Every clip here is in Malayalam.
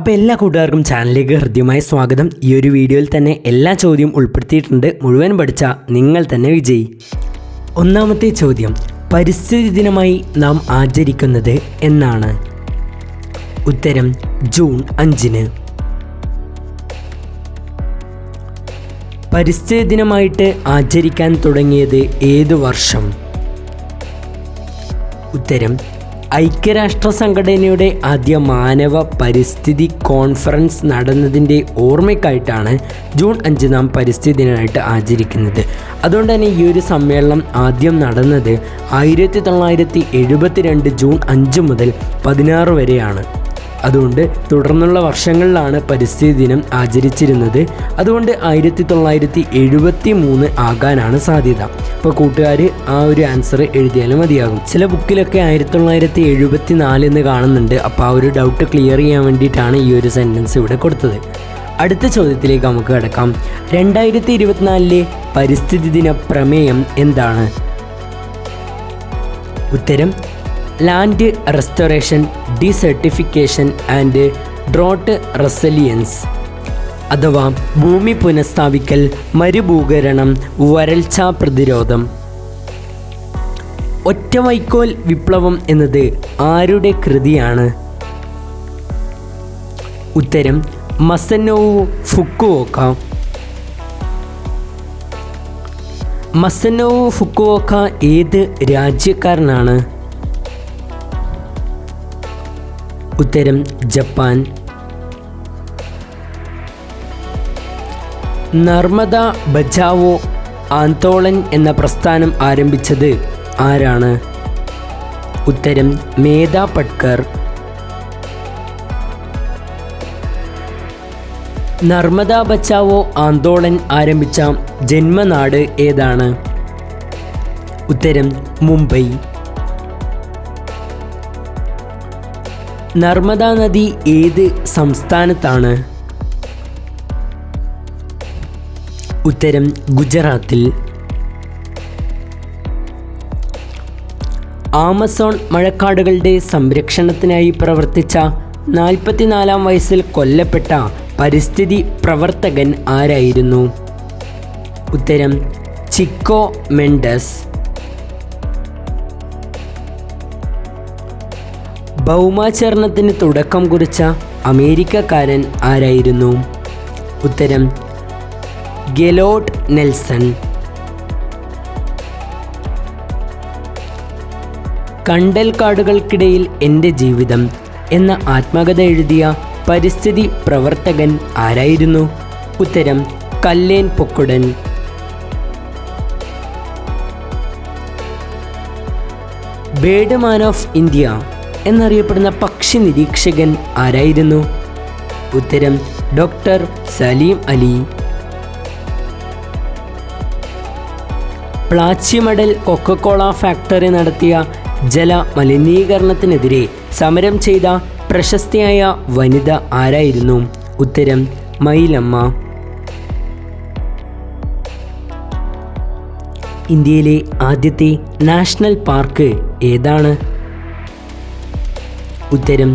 അപ്പോൾ എല്ലാ കൂട്ടുകാർക്കും ചാനലിലേക്ക് ഹൃദ്യമായ സ്വാഗതം. ഈ ഒരു വീഡിയോയിൽ തന്നെ എല്ലാ ചോദ്യവും ഉൾപ്പെടുത്തിയിട്ടുണ്ട്. മുഴുവൻ പഠിച്ച നിങ്ങൾ തന്നെ വിജയി. ഒന്നാമത്തെ ചോദ്യം, പരിസ്ഥിതി ദിനമായി നാം ആചരിക്കുന്നത് എന്നാണ്? ഉത്തരം ജൂൺ 5. പരിസ്ഥിതി ദിനമായിട്ട് ആചരിക്കാൻ തുടങ്ങിയത് ഏതു വർഷം? ഉത്തരം ഐക്യരാഷ്ട്ര സംഘടനയുടെ ആദ്യ മാനവ പരിസ്ഥിതി കോൺഫറൻസ് നടന്നതിൻ്റെ ഓർമ്മയ്ക്കായിട്ടാണ് ജൂൺ 5 നാം പരിസ്ഥിതി ദിനമായിട്ട് ആചരിക്കുന്നത്. അതുകൊണ്ട് തന്നെ ഈ ഒരു സമ്മേളനം ആദ്യം നടന്നത് 1972 ജൂൺ 5 മുതൽ 16 വരെയാണ്. അതുകൊണ്ട് തുടർന്നുള്ള വർഷങ്ങളിലാണ് പരിസ്ഥിതി ദിനം ആചരിച്ചിരുന്നത്. അതുകൊണ്ട് 1973 ആകാനാണ് സാധ്യത. ഇപ്പോൾ കൂട്ടുകാർ ആ ഒരു ആൻസർ എഴുതിയാലും മതിയാകും. ചില ബുക്കിലൊക്കെ 1974 എന്ന് കാണുന്നുണ്ട്. അപ്പോൾ ആ ഒരു ഡൗട്ട് ക്ലിയർ ചെയ്യാൻ വേണ്ടിയിട്ടാണ് ഈ ഒരു സെൻറ്റൻസ് ഇവിടെ കൊടുത്തത്. അടുത്ത ചോദ്യത്തിലേക്ക് നമുക്ക് കിടക്കാം. 2024 പരിസ്ഥിതി ദിന പ്രമേയം എന്താണ്? ഉത്തരം land restoration, desertification and drought resilience, അഥവാ ഭൂമി പുനഃസ്ഥാപിക്കൽ, മരുഭൂകരണം, വരൾച്ചാ പ്രതിരോധം. ഒറ്റവൈക്കോൽ വിപ്ലവം എന്നത് ആരുടെ കൃതിയാണ്? ഉത്തരം മസനോവു ഫുക്കുവോക്ക. മസനോവു ഫുക്കുവോക്ക ഏത് രാജ്യക്കാരനാണ്? ഉത്തരം ജപ്പാൻ. നർമ്മദ ബച്ചാവോ ആന്തോളൻ എന്ന പ്രസ്ഥാനം ആരംഭിച്ചത് ആരാണ്? ഉത്തരം മേധാ പട്കർ. നർമ്മദ ബച്ചാവോ ആന്തോളൻ ആരംഭിച്ച ജന്മനാട് ഏതാണ്? ഉത്തരം മുംബൈ. നർമ്മദ നദി ഏത് സംസ്ഥാനത്താണ്? ഉത്തരം ഗുജറാത്തിൽ. ആമസോൺ മഴക്കാടുകളുടെ സംരക്ഷണത്തിനായി പ്രവർത്തിച്ച 44-ാം വയസ്സിൽ കൊല്ലപ്പെട്ട പരിസ്ഥിതി പ്രവർത്തകൻ ആരായിരുന്നു? ഉത്തരം ചിക്കോ മെൻഡസ്. ഭൗമാചരണത്തിന് തുടക്കം കുറിച്ച അമേരിക്കക്കാരൻ ആരായിരുന്നു? ഉത്തരം ഗെലോട്ട് നെൽസൺ. കണ്ടൽക്കാടുകൾക്കിടയിൽ എൻ്റെ ജീവിതം എന്ന ആത്മകഥ എഴുതിയ പരിസ്ഥിതി പ്രവർത്തകൻ ആരായിരുന്നു? ഉത്തരം Kallen Pokkudan. Bird man of India എന്നറിയപ്പെടുന്ന പക്ഷി നിരീക്ഷകൻ ആരായിരുന്നു? ഉത്തരം ഡോക്ടർ സലീം അലി. പ്ലാച്ചിമടൽ കൊക്കക്കോള ഫാക്ടറി നടത്തിയ ജല മലിനീകരണത്തിനെതിരെ സമരം ചെയ്ത പ്രശസ്തയായ വനിത ആരായിരുന്നു? ഉത്തരം മൈലമ്മ. ഇന്ത്യയിലെ ആദ്യത്തെ നാഷണൽ പാർക്ക് ഏതാണ്? ഉത്തരം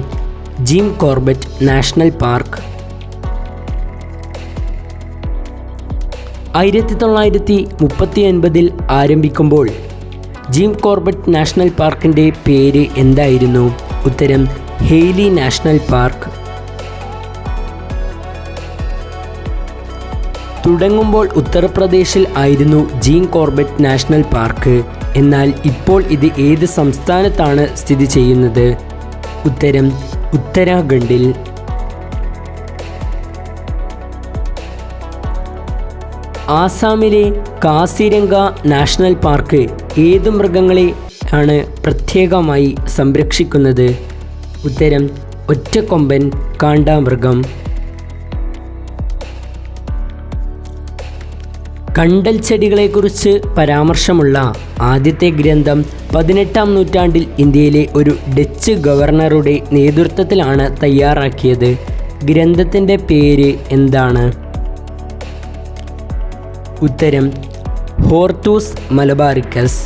ജിം കോർബറ്റ് നാഷണൽ പാർക്ക്. 1939 ആരംഭിക്കുമ്പോൾ ജിം കോർബറ്റ് നാഷണൽ പാർക്കിൻ്റെ പേര് എന്തായിരുന്നു? ഉത്തരം ഹെയ്ലി നാഷണൽ പാർക്ക്. തുടങ്ങുമ്പോൾ ഉത്തർപ്രദേശിൽ ആയിരുന്നു ജിം കോർബറ്റ് നാഷണൽ പാർക്ക്. എന്നാൽ ഇപ്പോൾ ഇത് ഏത് സംസ്ഥാനത്താണ് സ്ഥിതി ചെയ്യുന്നത്? ഉത്തരം ഉത്തരാഖണ്ഡിൽ. ആസാമിലെ കാസിരംഗ നാഷണൽ പാർക്ക് ഏതു മൃഗങ്ങളെ ആണ് പ്രത്യേകമായി സംരക്ഷിക്കുന്നത്? ഉത്തരം ഒറ്റക്കൊമ്പൻ കാണ്ടാമൃഗം. കണ്ടൽ ചെടികളെക്കുറിച്ച് പരാമർശമുള്ള ആദ്യത്തെ ഗ്രന്ഥം 18-ാം നൂറ്റാണ്ടിൽ ഇന്ത്യയിലെ ഒരു ഡച്ച് ഗവർണറുടെ നേതൃത്വത്തിലാണ് തയ്യാറാക്കിയത്. ഗ്രന്ഥത്തിൻ്റെ പേര് എന്താണ്? ഉത്തരം ഹോർത്തൂസ് മലബാറിക്കസ്.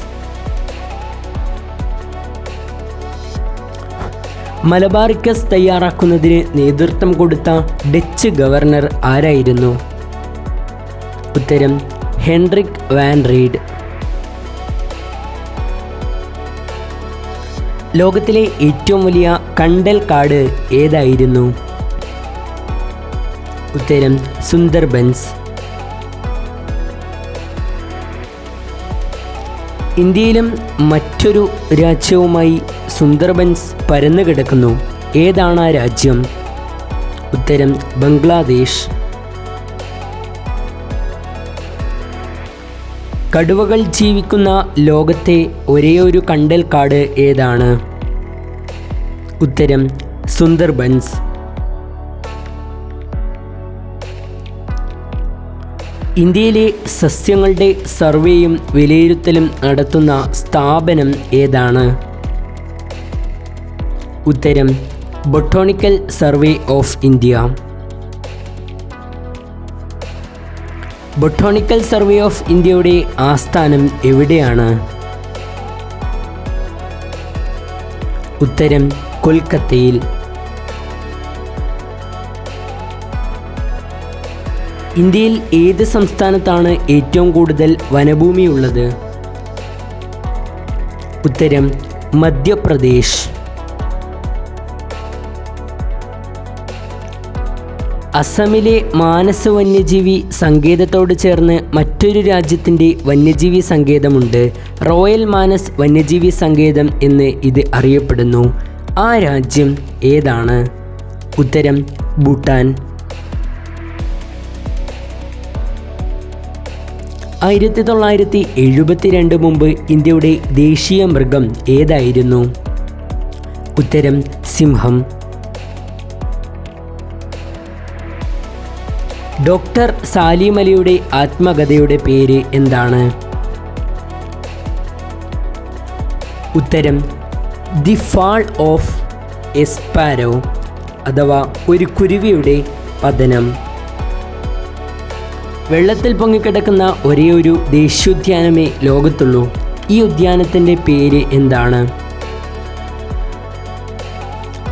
മലബാറിക്കസ് തയ്യാറാക്കുന്നതിന് നേതൃത്വം കൊടുത്ത ഡച്ച് ഗവർണർ ആരായിരുന്നു? ഉത്തരം ഹെൻറിക് വാൻ റീഡ്. ലോകത്തിലെ ഏറ്റവും വലിയ കണ്ടൽ കാട് ഏതായിരുന്നു? ഉത്തരം സുന്ദർബൻസ്. ഇന്ത്യയിലും മറ്റൊരു രാജ്യവുമായി സുന്ദർബൻസ് പരന്നു കിടക്കുന്നു. ഏതാണ് ആ രാജ്യം? ഉത്തരം ബംഗ്ലാദേശ്. കടുവകൾ ജീവിക്കുന്ന ലോകത്തെ ഒരേയൊരു കണ്ടൽ കാട് ഏതാണ്? ഉത്തരം സുന്ദർബൻസ്. ഇന്ത്യയിലെ സസ്യങ്ങളുടെ സർവേയും വിലയിരുത്തലും നടത്തുന്ന സ്ഥാപനം ഏതാണ്? ഉത്തരം botanical survey of India. Botanical survey of ഇന്ത്യയുടെ ആസ്ഥാനം എവിടെയാണ്? ഉത്തരം കൊൽക്കത്തയിൽ. ഇന്ത്യയിൽ ഏത് സംസ്ഥാനത്താണ് ഏറ്റവും കൂടുതൽ വനഭൂമി ഉള്ളത്? ഉത്തരം മധ്യപ്രദേശ്. അസമിലെ മാനസ വന്യജീവി സങ്കേതത്തോട് ചേർന്ന് മറ്റൊരു രാജ്യത്തിൻ്റെ വന്യജീവി സങ്കേതമുണ്ട്. റോയൽ മാനസ് വന്യജീവി സങ്കേതം എന്ന് ഇത് അറിയപ്പെടുന്നു. ആ രാജ്യം ഏതാണ്? ഉത്തരം ഭൂട്ടാൻ. 1972 മുമ്പ് ഇന്ത്യയുടെ ദേശീയ മൃഗം ഏതായിരുന്നു? ഉത്തരം സിംഹം. ഡോക്ടർ സാലിം അലിയുടെ ആത്മകഥയുടെ പേര് എന്താണ്? ഉത്തരം the fall of A sparrow അഥവാ ഒരു കുരുവിയുടെ പതനം. വെള്ളത്തിൽ പൊങ്ങിക്കിടക്കുന്ന ഒരേയൊരു ദേശീയോദ്യാനമേ ലോകത്തുള്ളൂ. ഈ ഉദ്യാനത്തിൻ്റെ പേര് എന്താണ്?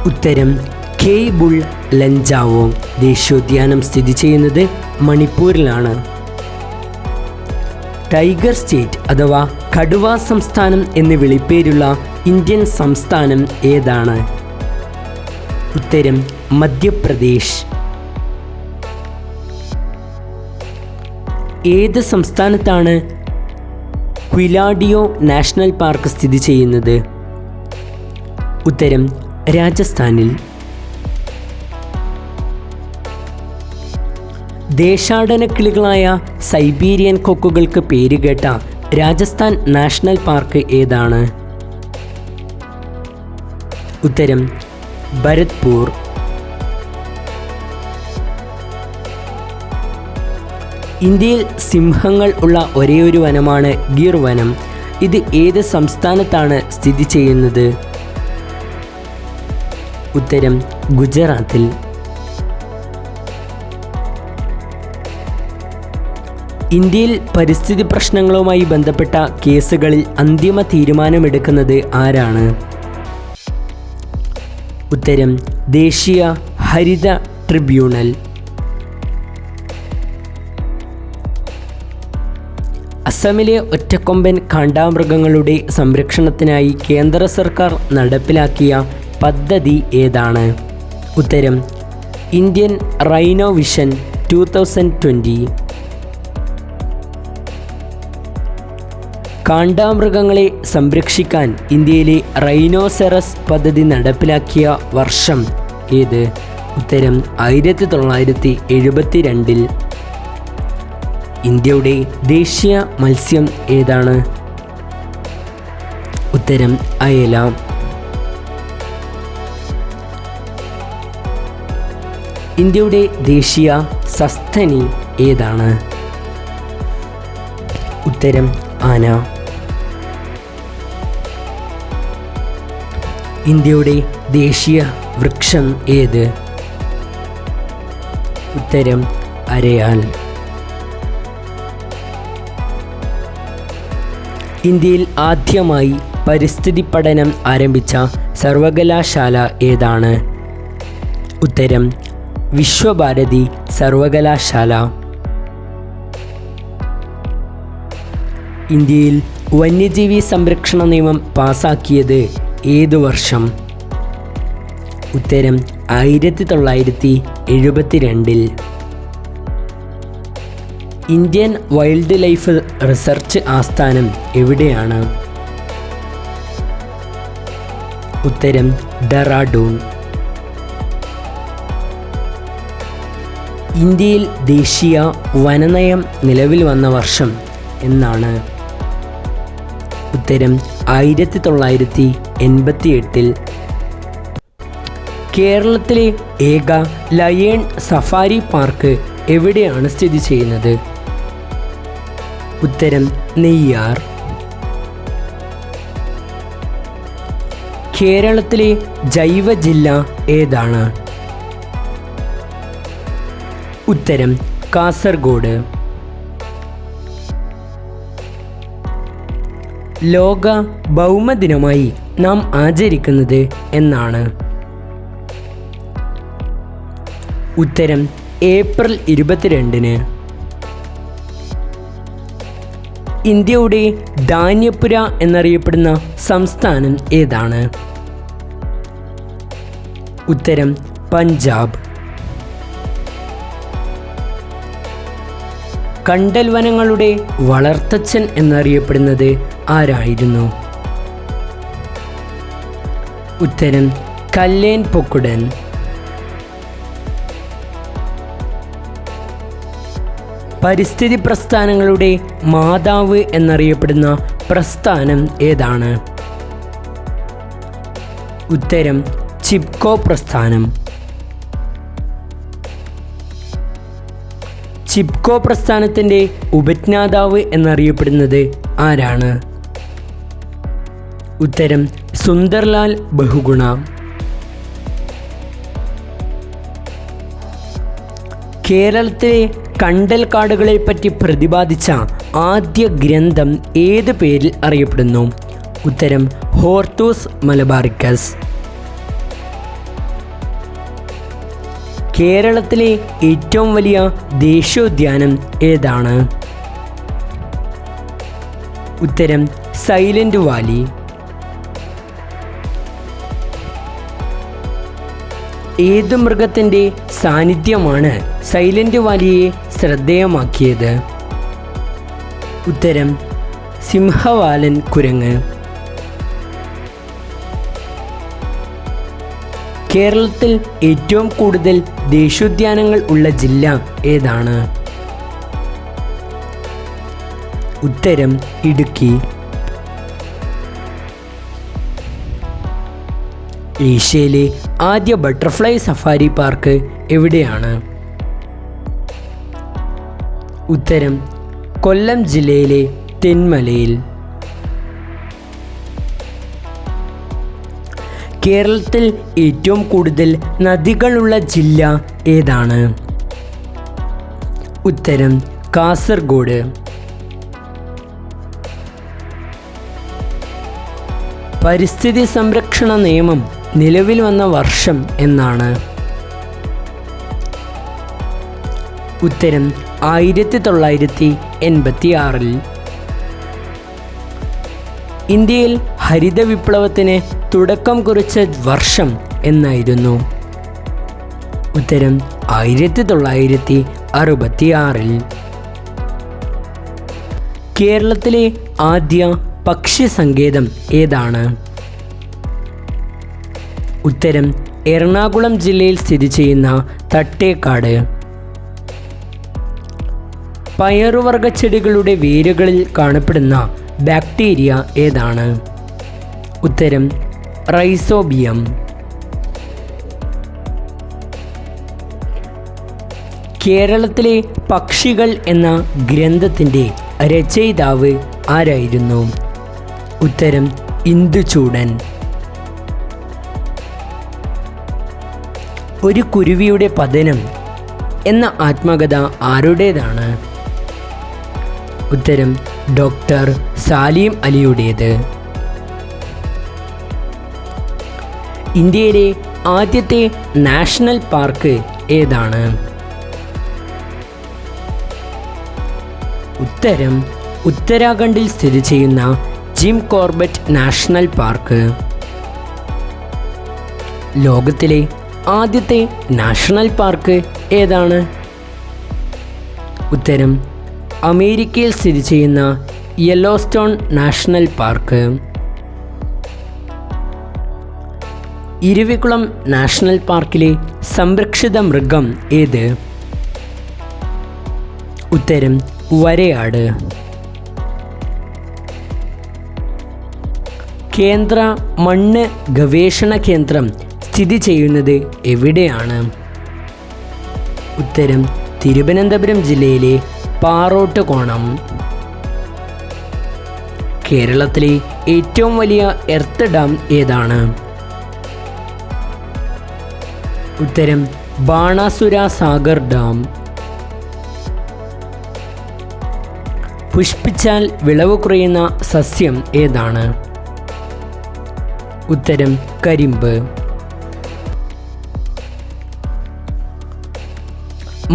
ഉത്തരം കെയ്ബുൾ ലഞ്ചാവോ. ദേശീയോദ്യാനം സ്ഥിതി ചെയ്യുന്നത് മണിപ്പൂരിലാണ്. ടൈഗർ സ്റ്റേറ്റ് അഥവാ കടുവ സംസ്ഥാനം എന്ന് വിളിപ്പേരുള്ള ഇന്ത്യൻ സംസ്ഥാനം ഏതാണ്? ഉത്തരം മധ്യപ്രദേശ്. ഏത് സംസ്ഥാനത്താണ് ക്വിലാഡിയോ നാഷണൽ പാർക്ക് സ്ഥിതി ചെയ്യുന്നത്? ഉത്തരം രാജസ്ഥാനിൽ. ദേശാടന കിളികളായ സൈബീരിയൻ കൊക്കുകൾക്ക് പേരുകേട്ട രാജസ്ഥാൻ നാഷണൽ പാർക്ക് ഏതാണ്? ഉത്തരം ഭരത്പൂർ. ഇന്ത്യയിൽ സിംഹങ്ങൾ ഉള്ള ഒരേയൊരു വനമാണ് ഗിർ വനം. ഇത് ഏത് സംസ്ഥാനത്താണ് സ്ഥിതി ചെയ്യുന്നത്? ഉത്തരം ഗുജറാത്തിൽ. ഇന്ത്യയിൽ പരിസ്ഥിതി പ്രശ്നങ്ങളുമായി ബന്ധപ്പെട്ട കേസുകളിൽ അന്തിമ തീരുമാനമെടുക്കുന്നത് ആരാണ്? ഉത്തരം ദേശീയ ഹരിത ട്രിബ്യൂണൽ. അസമിലെ ഒറ്റക്കൊമ്പൻ കാണ്ടാമൃഗങ്ങളുടെ സംരക്ഷണത്തിനായി കേന്ദ്ര സർക്കാർ നടപ്പിലാക്കിയ പദ്ധതി ഏതാണ്? ഉത്തരം ഇന്ത്യൻ റൈനോ വിഷൻ 2020. കാണ്ടാമൃഗങ്ങളെ സംരക്ഷിക്കാൻ ഇന്ത്യയിലെ റൈനോസെറസ് പദ്ധതി നടപ്പിലാക്കിയ വർഷം ഏത്? ഉത്തരം 1972. ഇന്ത്യയുടെ ദേശീയ മത്സ്യം ഏതാണ്? ഉത്തരം അയല. ഇന്ത്യയുടെ ദേശീയ സസ്തനി ഏതാണ്? ഉത്തരം ആന. ഇന്ത്യയുടെ ദേശീയ വൃക്ഷം ഏത്? ഉത്തരം അരയാൽ. ഇന്ത്യയിൽ ആദ്യമായി പരിസ്ഥിതി പഠനം ആരംഭിച്ച സർവകലാശാല ഏതാണ്? ഉത്തരം വിശ്വഭാരതി സർവകലാശാല. ഇന്ത്യയിൽ വന്യജീവി സംരക്ഷണ നിയമം പാസാക്കിയത് ഏതു വർഷം? ഉത്തരം 1972. ഇന്ത്യൻ വൈൽഡ് ലൈഫ് റിസർച്ച് ആസ്ഥാനം എവിടെയാണ്? ഉത്തരം ഡെറാഡൂൺ. ഇന്ത്യയിൽ ദേശീയ വനനയം നിലവിൽ വന്ന വർഷം എന്നാണ്? ഉത്തരം 1988. കേരളത്തിലെ ഏക ലയൺ സഫാരി പാർക്ക് എവിടെയാണ് സ്ഥിതി ചെയ്യുന്നത്? ഉത്തരം നെയ്യാർ. കേരളത്തിലെ ജൈവ ജില്ല ഏതാണ്? ഉത്തരം കാസർഗോഡ്. ലോക ഭൗമദിനമായി നാം ആചരിക്കുന്നത് എന്നാണ്? ഉത്തരം ഏപ്രിൽ 22. ഇന്ത്യയുടെ ധാന്യപുര എന്നറിയപ്പെടുന്ന സംസ്ഥാനം ഏതാണ്? ഉത്തരം പഞ്ചാബ്. കണ്ടൽ വനങ്ങളുടെ വളർത്തച്ഛൻ എന്നറിയപ്പെടുന്നത് ആരായിരുന്നു? ഉത്തരം കല്ലേൻ പൊക്കുടൻ. പരിസ്ഥിതി പ്രസ്ഥാനങ്ങളുടെ മാതാവ് എന്നറിയപ്പെടുന്ന പ്രസ്ഥാനം ഏതാണ്? ഉത്തരം ചിപ്കോ പ്രസ്ഥാനം. ചിപ്കോ പ്രസ്ഥാനത്തിൻ്റെ ഉപജ്ഞാതാവ് എന്നറിയപ്പെടുന്നത് ആരാണ്? ഉത്തരം സുന്ദർലാൽ ബഹുഗുണ. കേരളത്തിലെ കണ്ടൽ കാടുകളെപ്പറ്റി പ്രതിപാദിച്ച ആദ്യ ഗ്രന്ഥം ഏത് പേരിൽ അറിയപ്പെടുന്നു? ഉത്തരം ഹോർത്തൂസ് മലബാറിക്കസ്. കേരളത്തിലെ ഏറ്റവും വലിയ ദേശീയോദ്യാനം ഏതാണ്? ഉത്തരം സൈലന്റ് വാലി. ഏതു മൃഗത്തിൻ്റെ സാന്നിധ്യമാണ് സൈലന്റ് വാലിയെ ശ്രദ്ധേയമാക്കിയത്? ഉത്തരം സിംഹവാലൻ കുരങ്ങ്. കേരളത്തിൽ ഏറ്റവും കൂടുതൽ ദേശീയോദ്യാനങ്ങൾ ഉള്ള ജില്ല ഏതാണ്? ഉത്തരം ഇടുക്കി. ഏഷ്യയിലെ ആദ്യ ബട്ടർഫ്ലൈ സഫാരി പാർക്ക് എവിടെയാണ്? ഉത്തരം കൊല്ലം ജില്ലയിലെ തെന്മലയിൽ. കേരളത്തിൽ ഏറ്റവും കൂടുതൽ നദികളുള്ള ജില്ല ഏതാണ്? ഉത്തരം കാസർഗോഡ്. പരിസ്ഥിതി സംരക്ഷണ നിയമം നിലവിൽ വന്ന വർഷം എന്നാണ്? ഉത്തരം 1986. ഇന്ത്യയിൽ ഹരിത വിപ്ലവത്തിന് തുടക്കം കുറിച്ച വർഷം എന്നായിരുന്നു? ഉത്തരം 1966. കേരളത്തിലെ ആദ്യ പക്ഷി സങ്കേതം ഏതാണ്? ഉത്തരം എറണാകുളം ജില്ലയിൽ സ്ഥിതി ചെയ്യുന്ന തട്ടേക്കാട്. പയറുവർഗ ചെടികളുടെ വേരുകളിൽ കാണപ്പെടുന്ന ബാക്ടീരിയ ഏതാണ്? ഉത്തരം റൈസോബിയം. കേരളത്തിലെ പക്ഷികൾ എന്ന ഗ്രന്ഥത്തിൻ്റെ രചയിതാവ് ആരായിരുന്നു? ഉത്തരം ഇന്ദുചൂടൻ. ഒരു കുരുവിയുടെ പതനം എന്ന ആത്മകഥ ആരുടേതാണ്? ഉത്തരം ഡോക്ടർ സാലിം അലിയുടേത്. ഇന്ത്യയിലെ ആദ്യത്തെ നാഷണൽ പാർക്ക് ഏതാണ്? ഉത്തരം ഉത്തരാഖണ്ഡിൽ സ്ഥിതി ചെയ്യുന്ന ജിം കോർബറ്റ് നാഷണൽ പാർക്ക്. ലോകത്തിലെ ആദ്യത്തെ നാഷണൽ പാർക്ക് ഏതാണ്? ഉത്തരം അമേരിക്കയിൽ സ്ഥിതി ചെയ്യുന്ന Yellowstone national park. Eravikulam national പാർക്കിലെ സംരക്ഷിത മൃഗം ഏത്? ഉത്തരം വരയാട്. കേന്ദ്ര മണ്ണ് ഗവേഷണ കേന്ദ്രം സ്ഥിതി ചെയ്യുന്നത് എവിടെയാണ്? ഉത്തരം തിരുവനന്തപുരം ജില്ലയിലെ പാറോട്ടുകോണം. കേരളത്തിലെ ഏറ്റവും വലിയ എർത്ത് ഡാം ഏതാണ്? ഉത്തരം ബാണാസുര സാഗർ ഡാം. പുഷ്പിച്ചാൽ വിളവ് കുറയുന്ന സസ്യം ഏതാണ്? ഉത്തരം കരിമ്പ്.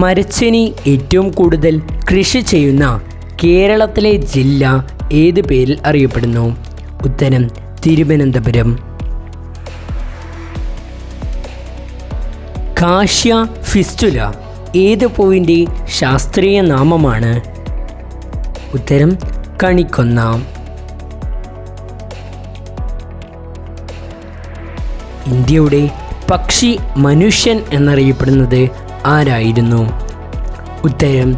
മരച്ചീനി ഏറ്റവും കൂടുതൽ കൃഷി ചെയ്യുന്ന കേരളത്തിലെ ജില്ല ഏത് പേരിൽ അറിയപ്പെടുന്നു? ഉത്തരം തിരുവനന്തപുരം. കാഷ്യ ഫിസ്റ്റുല ഏത് പൂവിൻ്റെ ശാസ്ത്രീയ നാമമാണ്? ഉത്തരം കണിക്കൊന്ന. ഇന്ത്യയുടെ പക്ഷി മനുഷ്യൻ എന്നറിയപ്പെടുന്നത് ആരായിരുന്നു? ഉത്തരം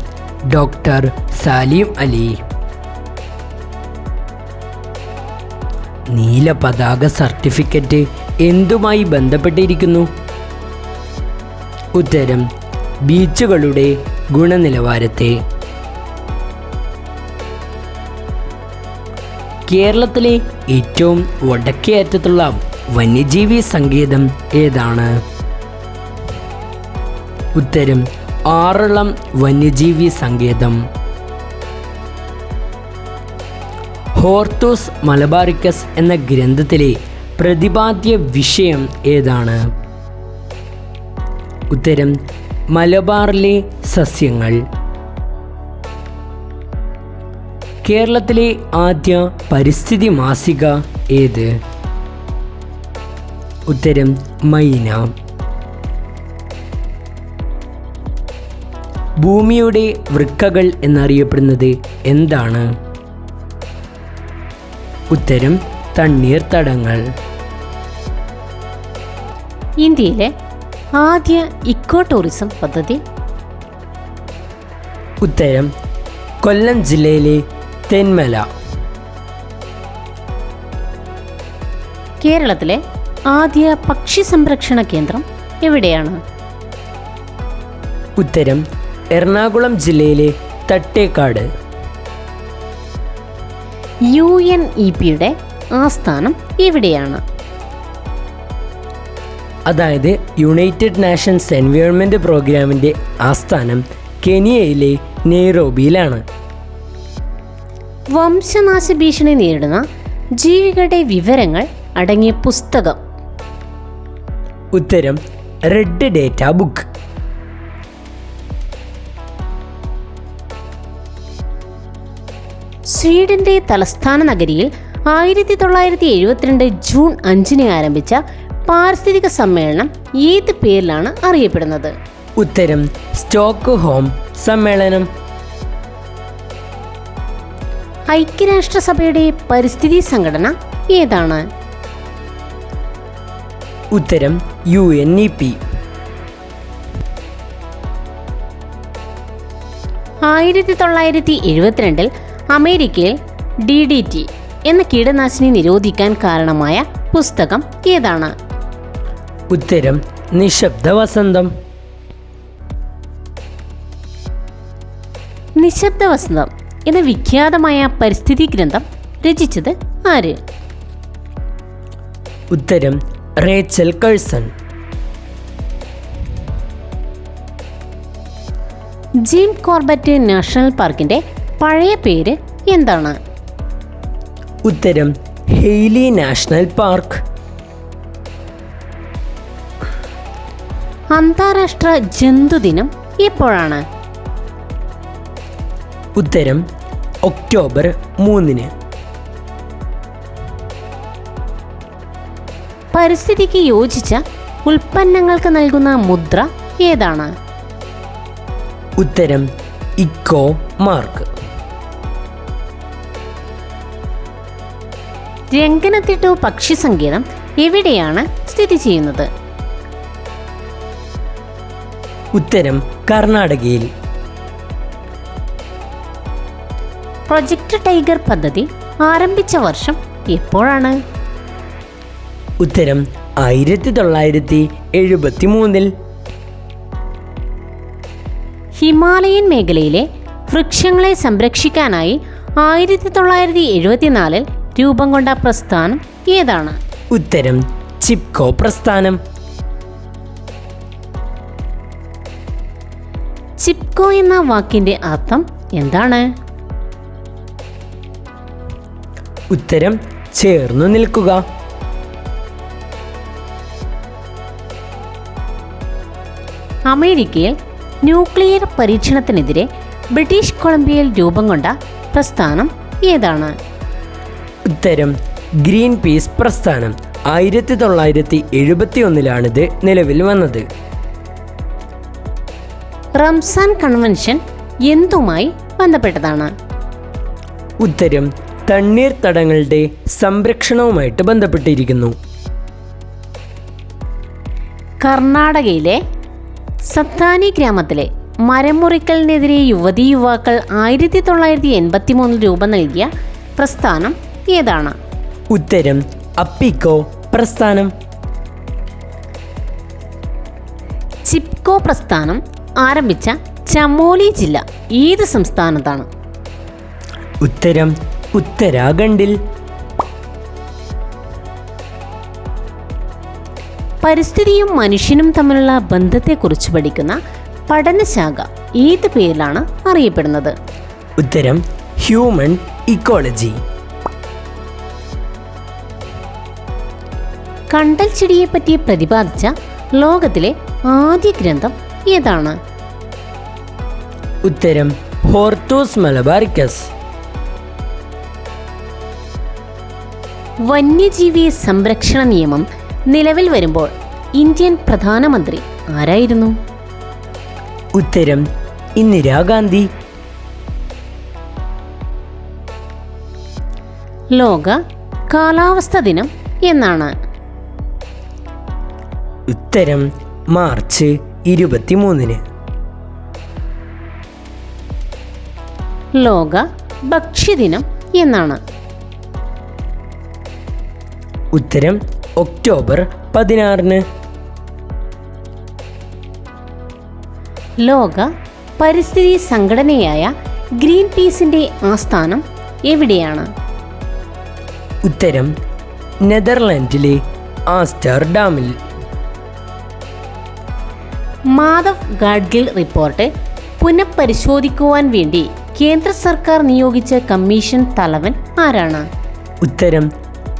ഡോക്ടർ സാലിം അലി. നീല പതാക സർട്ടിഫിക്കറ്റ് എന്തുമായി ബന്ധപ്പെട്ടിരിക്കുന്നു? ഉത്തരം ബീച്ചുകളുടെ ഗുണനിലവാരത്തെ. കേരളത്തിലെ ഏറ്റവും വടക്കേ അറ്റത്തുള്ള വന്യജീവി സങ്കേതം ഏതാണ്? ഉത്തരം ആറളം വന്യജീവി സങ്കേതം. ഹോർത്തൂസ് മലബാറിക്കസ് എന്ന ഗ്രന്ഥത്തിലെ പ്രതിപാദ്യ വിഷയം ഏതാണ്? ഉത്തരം മലബാറിലെ സസ്യങ്ങൾ. കേരളത്തിലെ ആദ്യ പരിസ്ഥിതി മാസിക ഏത്? ഉത്തരം മൈന. ഭൂമിയുടെ വൃക്കകൾ എന്നറിയപ്പെടുന്നത് എന്താണ്? ഉത്തരം തണ്ണീർത്തടങ്ങൾ. ഇന്ത്യയിലെ ആദ്യ ഇക്കോ ടൂറിസം പദ്ധതി? ഉത്തരം കൊല്ലം ജില്ലയിലെ തെന്മല. കേരളത്തിലെ ആദ്യ പക്ഷി സംരക്ഷണ കേന്ദ്രം എവിടെയാണ്? ഉത്തരം എറണാകുളം ജില്ലയിലെ തട്ടേക്കാട്. UNEP-യുടെ ആസ്ഥാനം എവിടെയാണ്? അതായത് യുണൈറ്റഡ് നേഷൻസ് എൻവയോൺമെൻറ്റ് പ്രോഗ്രാമിൻ്റെ ആസ്ഥാനം കെനിയയിലെ നെയ്റോബിയിലാണ്. വംശനാശ ഭീഷണി നേരിടുന്ന ജീവികളുടെ വിവരങ്ങൾ അടങ്ങിയ പുസ്തകം? ഉത്തരം റെഡ് ഡേറ്റ ബുക്ക്. സ്വീഡന്റെ തലസ്ഥാന നഗരിയിൽ 1972 ജൂൺ 5 ആരംഭിച്ച പാരിസ്ഥിതിക സമ്മേളനം ഏത് പേരിലാണ് അറിയപ്പെടുന്നത്? ഉത്തരം സ്റ്റോക്ക് ഹോം സമ്മേളനം. ഐക്യരാഷ്ട്രസഭയുടെ പരിസ്ഥിതി സംഘടന ഏതാണ്? ഉത്തരം UNEP. 1972 അമേരിക്കയിൽ DDT എന്ന കീടനാശിനി നിരോധിക്കാൻ കാരണമായ പുസ്തകം ഏതാണ്? ഉത്തരം നിശബ്ദ വസന്തം. നിശബ്ദ വസന്തം എന്ന വിഖ്യാതമായ പരിസ്ഥിതി ഗ്രന്ഥം രചിച്ചത് ആര്? ഉത്തരം Rachel Curzon. Jim Corbett national പാർക്കിന്റെ പഴയ പേര് എന്താണ്? ഉത്തരം ഹെയ്ലി നാഷണൽ പാർക്ക്. അന്താരാഷ്ട്ര ജന്തുദിനം എപ്പോഴാണ്? ഉത്തരം ഒക്ടോബർ 3. പരിസ്ഥിതിക്ക് യോജിച്ച ഉൽപ്പന്നങ്ങൾക്ക് നൽകുന്ന മുദ്ര ഏതാണ്? ഉത്തരം ഇക്കോ മാർക്ക്. രംഗനത്തിട്ടു പക്ഷി സങ്കേതം എവിടെയാണ് സ്ഥിതി ചെയ്യുന്നത്? ഉത്തരം കർണാടകയിൽ. പ്രൊജക്ട് ടൈഗർ പദ്ധതി ആരംഭിച്ച വർഷം എപ്പോഴാണ്? ഉത്തരം 1973. ഹിമാലയൻ മേഖലയിലെ വൃക്ഷങ്ങളെ സംരക്ഷിക്കാനായി 1974 രൂപം കൊണ്ട പ്രസ്ഥാനം ഏതാണ്? ഉത്തരം ചിപ്കോ പ്രസ്ഥാനം. ചിപ്കോ എന്ന വാക്കിന്റെ അർത്ഥം എന്താണ്? ഉത്തരം ചേർന്നു നിൽക്കുക. അമേരിക്കയിൽ ന്യൂക്ലിയർ പരീക്ഷണത്തിനെതിരെ ബ്രിട്ടീഷ് കൊളംബിയയിൽ രൂപം കൊണ്ട പ്രസ്ഥാനം ഏതാണ്? ഉത്തരം ഗ്രീൻ പീസ് പ്രസ്ഥാനം. 1971 നിലവിൽ വന്നത്. റംസാൻ കൺവെൻഷൻ എന്തുമായി ബന്ധപ്പെട്ടതാണ്? ഉത്തരം തണ്ണീർത്തടങ്ങളുടെ സംരക്ഷണവുമായിട്ട് ബന്ധപ്പെട്ടിരിക്കുന്നു. കർണാടകയിലെ സത്താനി ഗ്രാമത്തിലെ മരം മുറിക്കലിനെതിരെ യുവതീ യുവാക്കൾ 1983 രൂപം നൽകിയ പ്രസ്ഥാനം ഏതാണ്? ഉത്തരം അപ്പിക്കോ പ്രസ്ഥാനം. ചിപ്കോ പ്രസ്ഥാനം ആരംഭിച്ച ചമോലി ജില്ല ഏത് സംസ്ഥാനത്താണ്? ഉത്തരം ഉത്തരാഖണ്ഡിൽ. പരിസ്ഥിതിയും മനുഷ്യനും തമ്മിലുള്ള ബന്ധത്തെക്കുറിച്ച് പഠിക്കുന്ന പഠനശാഖ ഏത് പേരിലാണ് അറിയപ്പെടുന്നത്? ഉത്തരം ഹ്യൂമൻ ഇക്കോളജി. കണ്ടൽ ചെടിയെപ്പറ്റി പ്രതിപാദിച്ച ലോകത്തിലെ ആദ്യ ഗ്രന്ഥം ഏതാണ്? ഉത്തരം ഹോർത്തൂസ് മലബാറിക്കസ്. വന്യജീവി സംരക്ഷണ നിയമം നിലവിൽ വരുമ്പോൾ ഇന്ത്യൻ പ്രധാനമന്ത്രി ആരായിരുന്നു? ഉത്തരം ഇന്ദിരാഗാന്ധി. ലോക കാലാവസ്ഥ ദിനം എന്നാണ്? ഉത്തരം മാർച്ച് 23. ലോക ഭക്ഷ്യദിനം എന്നാണ്? ഉത്തരം ഒക്ടോബർ 16. ലോക പരിസ്ഥിതി സംഘടനയായ ഗ്രീൻ പീസിന്റെ ആസ്ഥാനം എവിടെയാണ്? ഉത്തരം നെതർലാൻഡിലെ ആംസ്റ്റർഡാമിൽ. മാധവ് ഗാഡ്ഗിൽ റിപ്പോർട്ട് പുനഃപരിശോധിക്കുവാൻ വേണ്ടി കേന്ദ്ര സർക്കാർ നിയോഗിച്ച കമ്മീഷൻ തലവൻ ആരാണ്? ഉത്തരം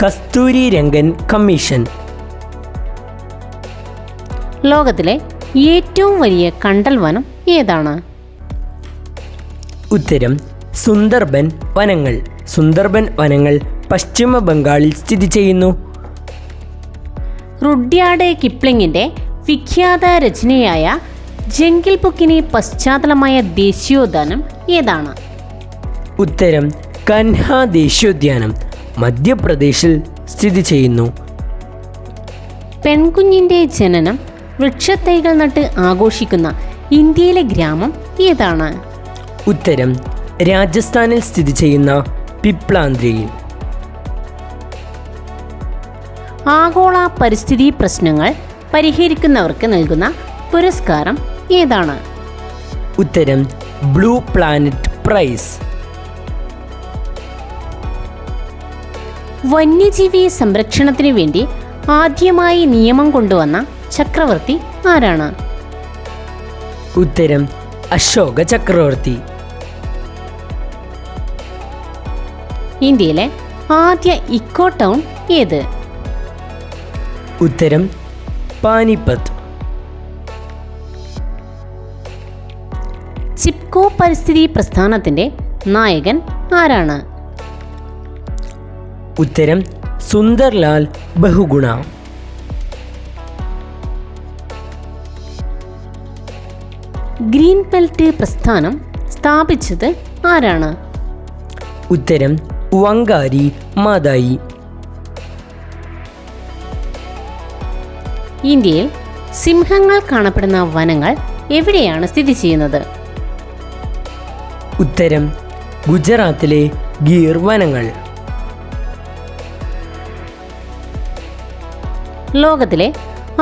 കസ്തൂരി രംഗൻ കമ്മീഷൻ. ലോകത്തിലെ ഏറ്റവും വലിയ കണ്ടൽ വനം ഏതാണ്? ഉത്തരം സുന്ദർബൻ വനങ്ങൾ. സുന്ദർബൻ വനങ്ങൾ പശ്ചിമ ബംഗാളിൽ സ്ഥിതി ചെയ്യുന്നു. റുഡ്യാർഡ് കിപ്ലിങ്ങിന്റെ വിഖ്യാത രചനയായ ജംഗിൾ ബുക്കിന് പശ്ചാത്തലമായ ദേശീയോദ്യാനം ഏതാണ്? ഉത്തരം കൻഹ ദേശീയോദ്യാനം മധ്യപ്രദേശിൽ സ്ഥിതി ചെയ്യുന്നു. പെൺകുഞ്ഞിന്റെ ജനനം വൃക്ഷത്തൈകൾ നട്ട് ആഘോഷിക്കുന്ന ഇന്ത്യയിലെ ഗ്രാമം ഏതാണ്? ഉത്തരം രാജസ്ഥാനിൽ സ്ഥിതി ചെയ്യുന്ന പിപ്ലാന്ദ്രയിൽ. ആഗോള പരിസ്ഥിതി പ്രശ്നങ്ങൾ പരിഹരിക്കുന്നവർക്ക് നൽകുന്ന പുരസ്കാരം ഏതാണ്? ഉത്തരം ബ്ലൂ പ്ലാനറ്റ് പ്രൈസ്. വന്യജീവി സംരക്ഷണത്തിനു വേണ്ടി ആദ്യമായി നിയമം കൊണ്ടുവന്ന ചക്രവർത്തി ആരാണ്? ഉത്തരം അശോക ചക്രവർത്തി. ഇന്ത്യയിലെ ആദ്യ ഇക്കോ ടൗൺ ഏത്? ഉത്തരം പാനിപ്പത്ത്. ചിപ്കോ പരിസ്ഥിതി പ്രസ്ഥാനത്തിൻ്റെ നായകൻ ആരാണ്? ഉത്തരം സുന്ദർലാൽ ബഹുഗുണ. ഗ്രീൻ ബെൽറ്റ് പ്രസ്ഥാനം സ്ഥാപിച്ചത് ആരാണ്? ഉത്തരം വങ്കാരി മാതായി. ഇന്ത്യയിൽ സിംഹങ്ങൾ കാണപ്പെടുന്ന വനങ്ങൾ എവിടെയാണ് സ്ഥിതി ചെയ്യുന്നത്? ഉത്തരം ഗുജറാത്തിലെ ഗീർ വനങ്ങൾ. ലോകത്തിലെ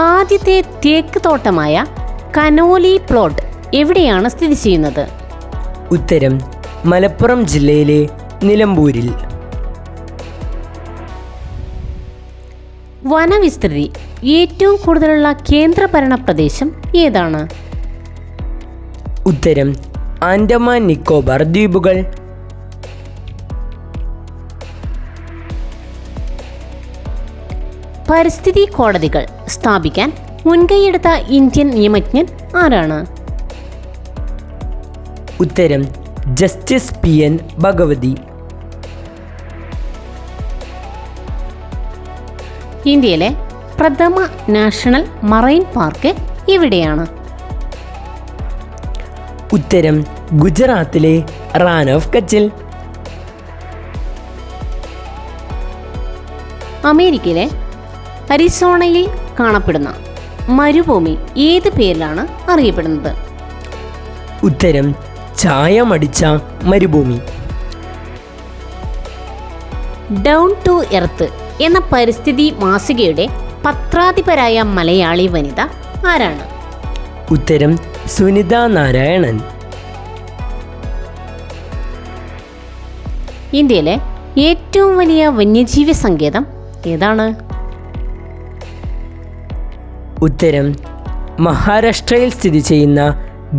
ആദ്യത്തെ തേക്ക് തോട്ടമായ കനോലി പ്ലോട്ട് എവിടെയാണ് സ്ഥിതി ചെയ്യുന്നത്? ഉത്തരം മലപ്പുറം ജില്ലയിലെ നിലമ്പൂരിൽ. വനവിസ്തൃതി ഏറ്റവും കൂടുതലുള്ള കേന്ദ്രഭരണ പ്രദേശം ഏതാണ്? ഉത്തരം ആൻഡമാൻ നിക്കോബാർ ദ്വീപുകൾ. പരിസ്ഥിതി കോടതികൾ സ്ഥാപിക്കാൻ മുൻകൈയെടുത്ത ഇന്ത്യൻ നിയമജ്ഞൻ ആരാണ്? ഉത്തരം ജസ്റ്റിസ് PN ഭഗവതി. ഇന്ത്യയിലെ പ്രഥമ നാഷണൽ മറൈൻ പാർക്ക് എവിടെയാണ്? ഉത്തരം ഗുജറാത്തിലെ റാൻ ഓഫ് കച്ചിൽ. അമേരിക്കയിലെ അരിസോണയിൽ കാണപ്പെടുന്ന മരുഭൂമി ഏത് പേരിലാണ് അറിയപ്പെടുന്നത്? ഉത്തരം ചായമടിച്ച മരുഭൂമി. ഡൗൺ ടു എർത്ത് എന്ന പരിസ്ഥിതി മാസികയുടെ പത്രാധിപരായ മലയാളി വനിത ആരാണ്? ഉത്തരം സുനിത നാരായണൻ. ഇന്ത്യയിലെ ഏറ്റവും വലിയ വന്യജീവി സങ്കേതം ഏതാണ്? ഉത്തരം മഹാരാഷ്ട്രയിൽ സ്ഥിതി ചെയ്യുന്ന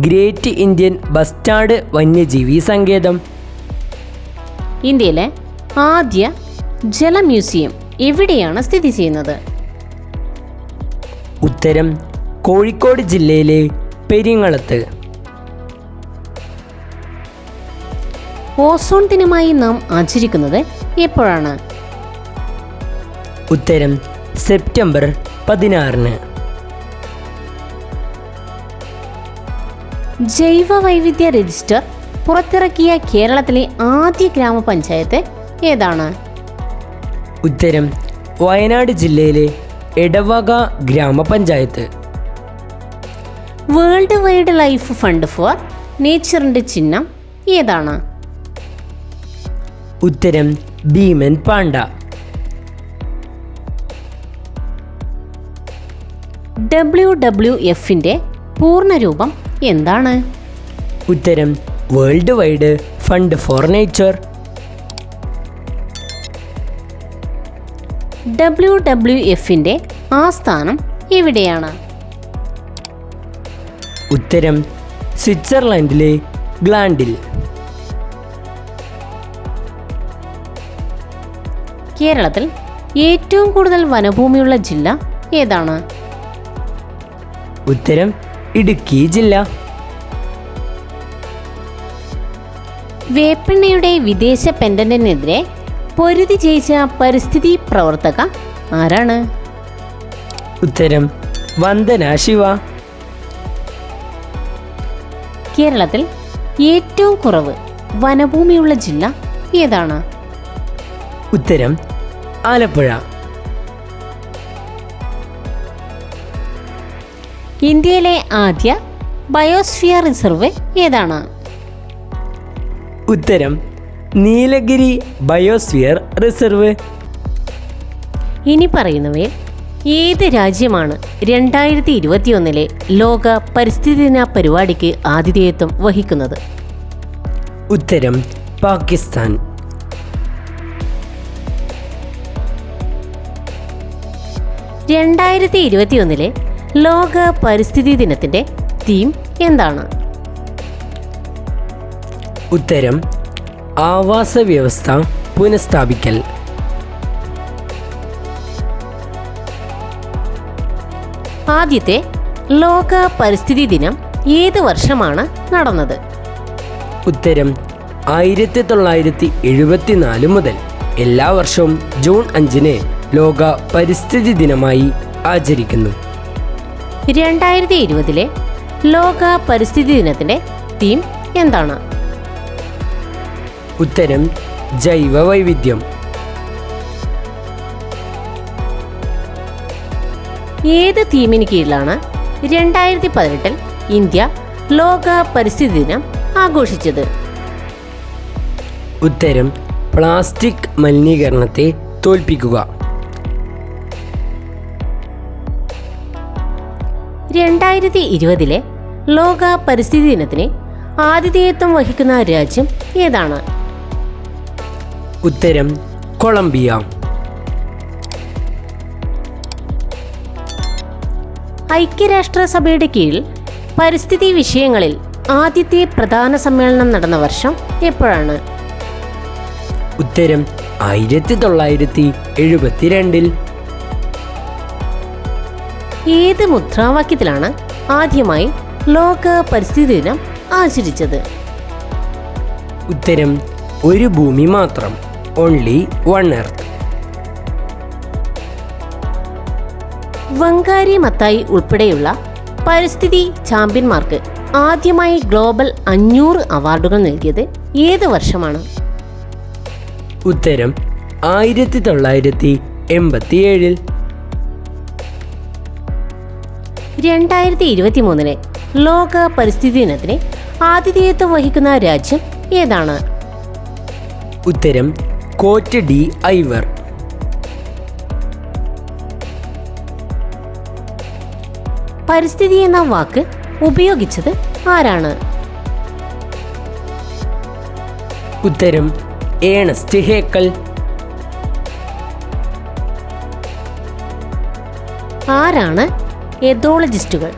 ഗ്രേറ്റ് ഇന്ത്യൻ ബസ്റ്റാർഡ് വന്യജീവി സങ്കേതം. ഇന്ത്യയിലെ ആദ്യ ജല മ്യൂസിയം എവിടെയാണ് സ്ഥിതി ചെയ്യുന്നത്? ഉത്തരം കോഴിക്കോട് ജില്ലയിലെ പെരിങ്ങളത്ത്. ഓസോൺ ദിനമായി നാം ആചരിക്കുന്നത് എപ്പോഴാണ്? ഉത്തരം സെപ്റ്റംബർ 16. ജൈവ വൈവിധ്യ രജിസ്റ്റർ പുറത്തിറക്കിയ കേരളത്തിലെ ആദ്യ ഗ്രാമപഞ്ചായത്ത് ഏതാണ്? ഉത്തരം വയനാട് ജില്ലയിലെ എടവക ഗ്രാമപഞ്ചായത്ത്. World Wildlife Fund for നേച്ചറിൻ്റെ ചിഹ്നം ഏതാണ്? ഉത്തരം ഭീമൻ പാണ്ട. WWFൻ്റെ പൂർണ്ണരൂപം എന്താണ്? ഉത്തരം World Wide Fund for Nature. WWFൻ്റെ ആസ്ഥാനം എവിടെയാണ്? ഉത്തരം സ്വിറ്റ്സർലൻഡിലെ ഗ്ലാൻഡിൽ. കേരളത്തിൽ ഏറ്റവും കൂടുതൽ വനഭൂമിയുള്ള ജില്ല ഏതാണ്? ഉത്തരം ഇടുക്കി ജില്ല. വേപ്പെണ്ണയുടെ വിദേശ പെൻഡന്റിനെതിരെ പൊരുതി ജയിച്ച പരിസ്ഥിതി പ്രവർത്തക ആരാണ്? ഉത്തരം വന്ദന ശിവ. കേരളത്തിൽ ഏറ്റവും കുറവ് വനഭൂമിയുള്ള ജില്ല ഏതാണ്? ഉത്തരം ആലപ്പുഴ. ഇന്ത്യയിലെ ആദ്യ ബയോസ്ഫിയർ റിസർവ് ഏതാണ്? ഉത്തരം നീലഗിരി ബയോസ്ഫിയർ റിസർവ്. ഇനി പറയുന്നവയിൽ ഏത് രാജ്യമാണ് 2021 ലോക പരിസ്ഥിതി ദിന പരിപാടിക്ക് ആതിഥേയത്വം വഹിക്കുന്നത്? ഉത്തരം പാകിസ്ഥാൻ. ലെ ലോക പരിസ്ഥിതി ദിനത്തിൻ്റെ തീം എന്താണ്? ഉത്തരം ആവാസ വ്യവസ്ഥ പുനഃസ്ഥാപിക്കൽ. ആദ്യത്തെ ലോക പരിസ്ഥിതി ദിനം ഏത് വർഷമാണ് നടന്നത്? ഉത്തരം 1974 മുതൽ എല്ലാ വർഷവും ജൂൺ 5 ലോക പരിസ്ഥിതി ദിനമായി ആചരിക്കുന്നു. 2020 ലോക പരിസ്ഥിതി ദിനത്തിന്റെ തീം എന്താണ്? ഉത്തരം ജൈവ വൈവിധ്യം. ഏത് തീമിന് കീഴിലാണ് 2018 ഇന്ത്യ ലോക പരിസ്ഥിതി ദിനം ആഘോഷിച്ചത്? ഉത്തരം പ്ലാസ്റ്റിക് മലിനീകരണത്തെ തോൽപ്പിക്കുക. 2020 ലോക പരിസ്ഥിതി ദിനത്തിന് ആതിഥേയത്വം വഹിക്കുന്ന രാജ്യം ഏതാണ്? ഉത്തരം കൊളംബിയ. ഐക്യരാഷ്ട്രസഭയുടെ കീഴിൽ പരിസ്ഥിതി വിഷയങ്ങളിൽ ആദ്യത്തെ പ്രധാന സമ്മേളനം നടന്ന വർഷം എപ്പോഴാണ്? ഉത്തരം 1972. ഏത് മുദ്രാവാക്യത്തിലാണ് ആദ്യമായി ലോക പരിസ്ഥിതി ദിനം ആചരിച്ചത്? ഉത്തരം ഒരു ഭൂമി മാത്രം, ഓൺലി വൺ എർത്ത്. വങ്കാരി മത്തായി ഉൾപ്പെടെയുള്ള പരിസ്ഥിതി ചാമ്പ്യന്മാർക്ക് ആദ്യമായി ഗ്ലോബൽ 500 അവാർഡുകൾ നൽകിയത് ഏത് വർഷമാണ്? ഉത്തരം 1987. 2023 ലോക പരിസ്ഥിതി ദിനത്തിന് ആതിഥേയത്വം വഹിക്കുന്ന രാജ്യം ഏതാണ്? ഉത്തരം കോറ്റ് ഡി ഐവർ. പരിസ്ഥിതി എന്ന വാക്ക് ഉപയോഗിച്ചത് ആരാണ്? ഉത്തരം ഏണസ്റ്റ് ഹേക്കൽ. ആരാണ് എതോളജിസ്റ്റുകൾ?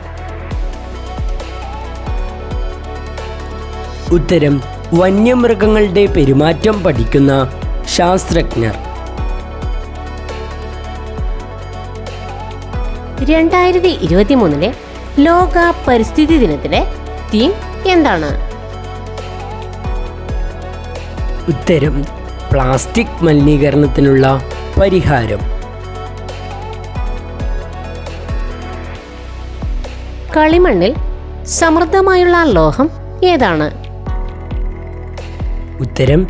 ഉത്തരം വന്യമൃഗങ്ങളുടെ പെരുമാറ്റം പഠിക്കുന്ന ശാസ്ത്രജ്ഞർ. 2023 ലോക പരിസ്ഥിതി ദിനത്തിലെ തീം എന്താണ്? ഉത്തരം പ്ലാസ്റ്റിക് മലിനീകരണത്തിനുള്ള പരിഹാരം. കളിമണ്ണിൽ സമൃദ്ധമായുള്ള ലോഹം ഏതാണ്? ഉത്തരം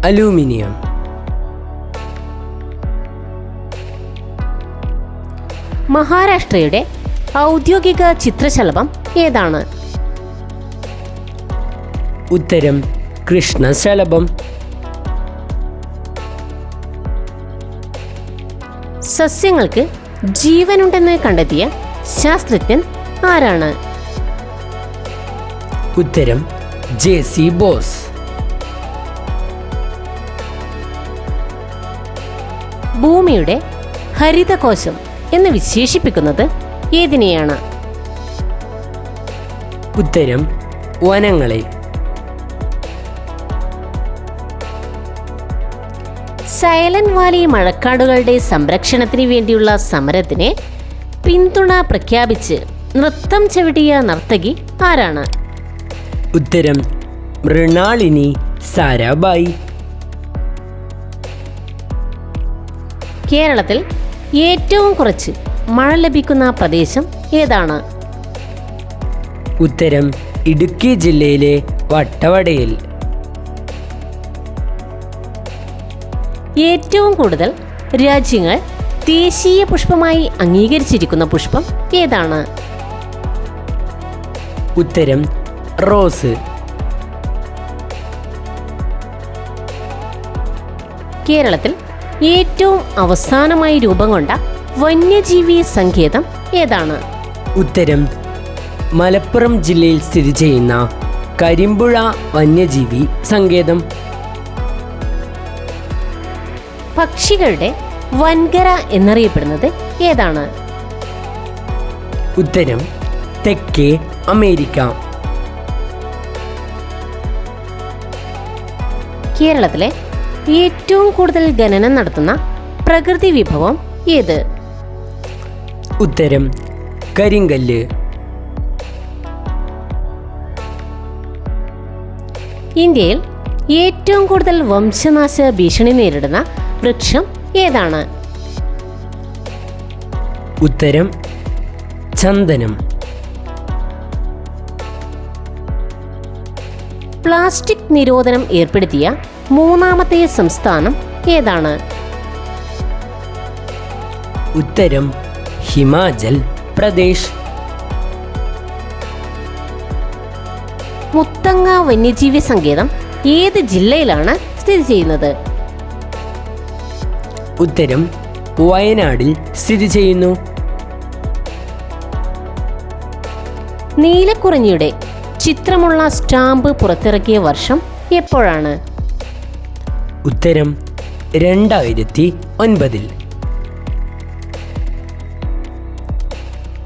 അലൂമിനിയം. മഹാരാഷ്ട്രയുടെ ഔദ്യോഗിക ചിത്രശലഭം ഏതാണ്? ഉത്തരം കൃഷ്ണശലഭം. സസ്യങ്ങൾക്ക് ജീവനുണ്ടെന്ന് കണ്ടെത്തിയ ശാസ്ത്രജ്ഞൻ ആരാണ്? ഉത്തരം JC ബോസ്. ഭൂമിയുടെ ഹരിതകോശം എന്ന് വിശേഷിപ്പിക്കുന്നത് ഏതിനെയാണ്? ഉത്തരം വനങ്ങളെ. സൈലന്റ് വാലി മഴക്കാടുകളുടെ സംരക്ഷണത്തിന് വേണ്ടിയുള്ള സമരത്തിന് പിന്തുണ പ്രഖ്യാപിച്ച് നൃത്തം ചവിട്ടിയ നർത്തകി ആരാണ്? ഉത്തരം മൃണാളിനി സാരാഭായി. കേരളത്തിൽ ഏറ്റവും കുറച്ച് മഴ ലഭിക്കുന്ന പ്രദേശം ഏതാണ്? ഉത്തരം ഇടുക്കി ജില്ലയിലെ വട്ടവടയിൽ. ഏറ്റവും കൂടുതൽ രാജ്യങ്ങൾ ദേശീയ പുഷ്പമായി അംഗീകരിച്ചിരിക്കുന്ന പുഷ്പം ഏതാണ്? ഉത്തരം റോസ്. കേരളത്തിൽ ഏറ്റവും അവസാനമായി രൂപം കൊണ്ട വന്യജീവി സങ്കേതം ഏതാണ്? ഉത്തരം മലപ്പുറം ജില്ലയിൽ സ്ഥിതി ചെയ്യുന്ന കരിമ്പുഴ വന്യജീവി സങ്കേതം. പക്ഷികളുടെ വൻകര എന്നറിയപ്പെടുന്നത് ഏതാണ്? ഉത്തരം തെക്കേ അമേരിക്ക. കേരളത്തിലെ ഏറ്റവും കൂടുതൽ ഖനനം നടത്തുന്ന പ്രകൃതി വിഭവം ഏത്? ഉത്തരം കരിങ്കല്ല്. ഇന്ത്യയിൽ ഏറ്റവും കൂടുതൽ വംശനാശ ഭീഷണി നേരിടുന്ന വൃക്ഷം ഏതാണ്? ഉത്തരം ചന്ദനം. പ്ലാസ്റ്റിക് നിരോധനം ഏർപ്പെടുത്തിയ മൂന്നാമത്തെ സംസ്ഥാനം ഏതാണ്? ഉത്തരം ഹിമാചൽ പ്രദേശ്. മുത്തങ്ങ വന്യജീവി സങ്കേതം ഏത് ജില്ലയിലാണ് സ്ഥിതി ചെയ്യുന്നത്? ഉത്തരം വയനാടിൽ സ്ഥിതി ചെയ്യുന്നു. നീലക്കുറിഞ്ഞിയുടെ ചിത്രമുള്ള സ്റ്റാമ്പ് പുറത്തിറക്കിയ വർഷം എപ്പോഴാണ്? ഉത്തരം 2009.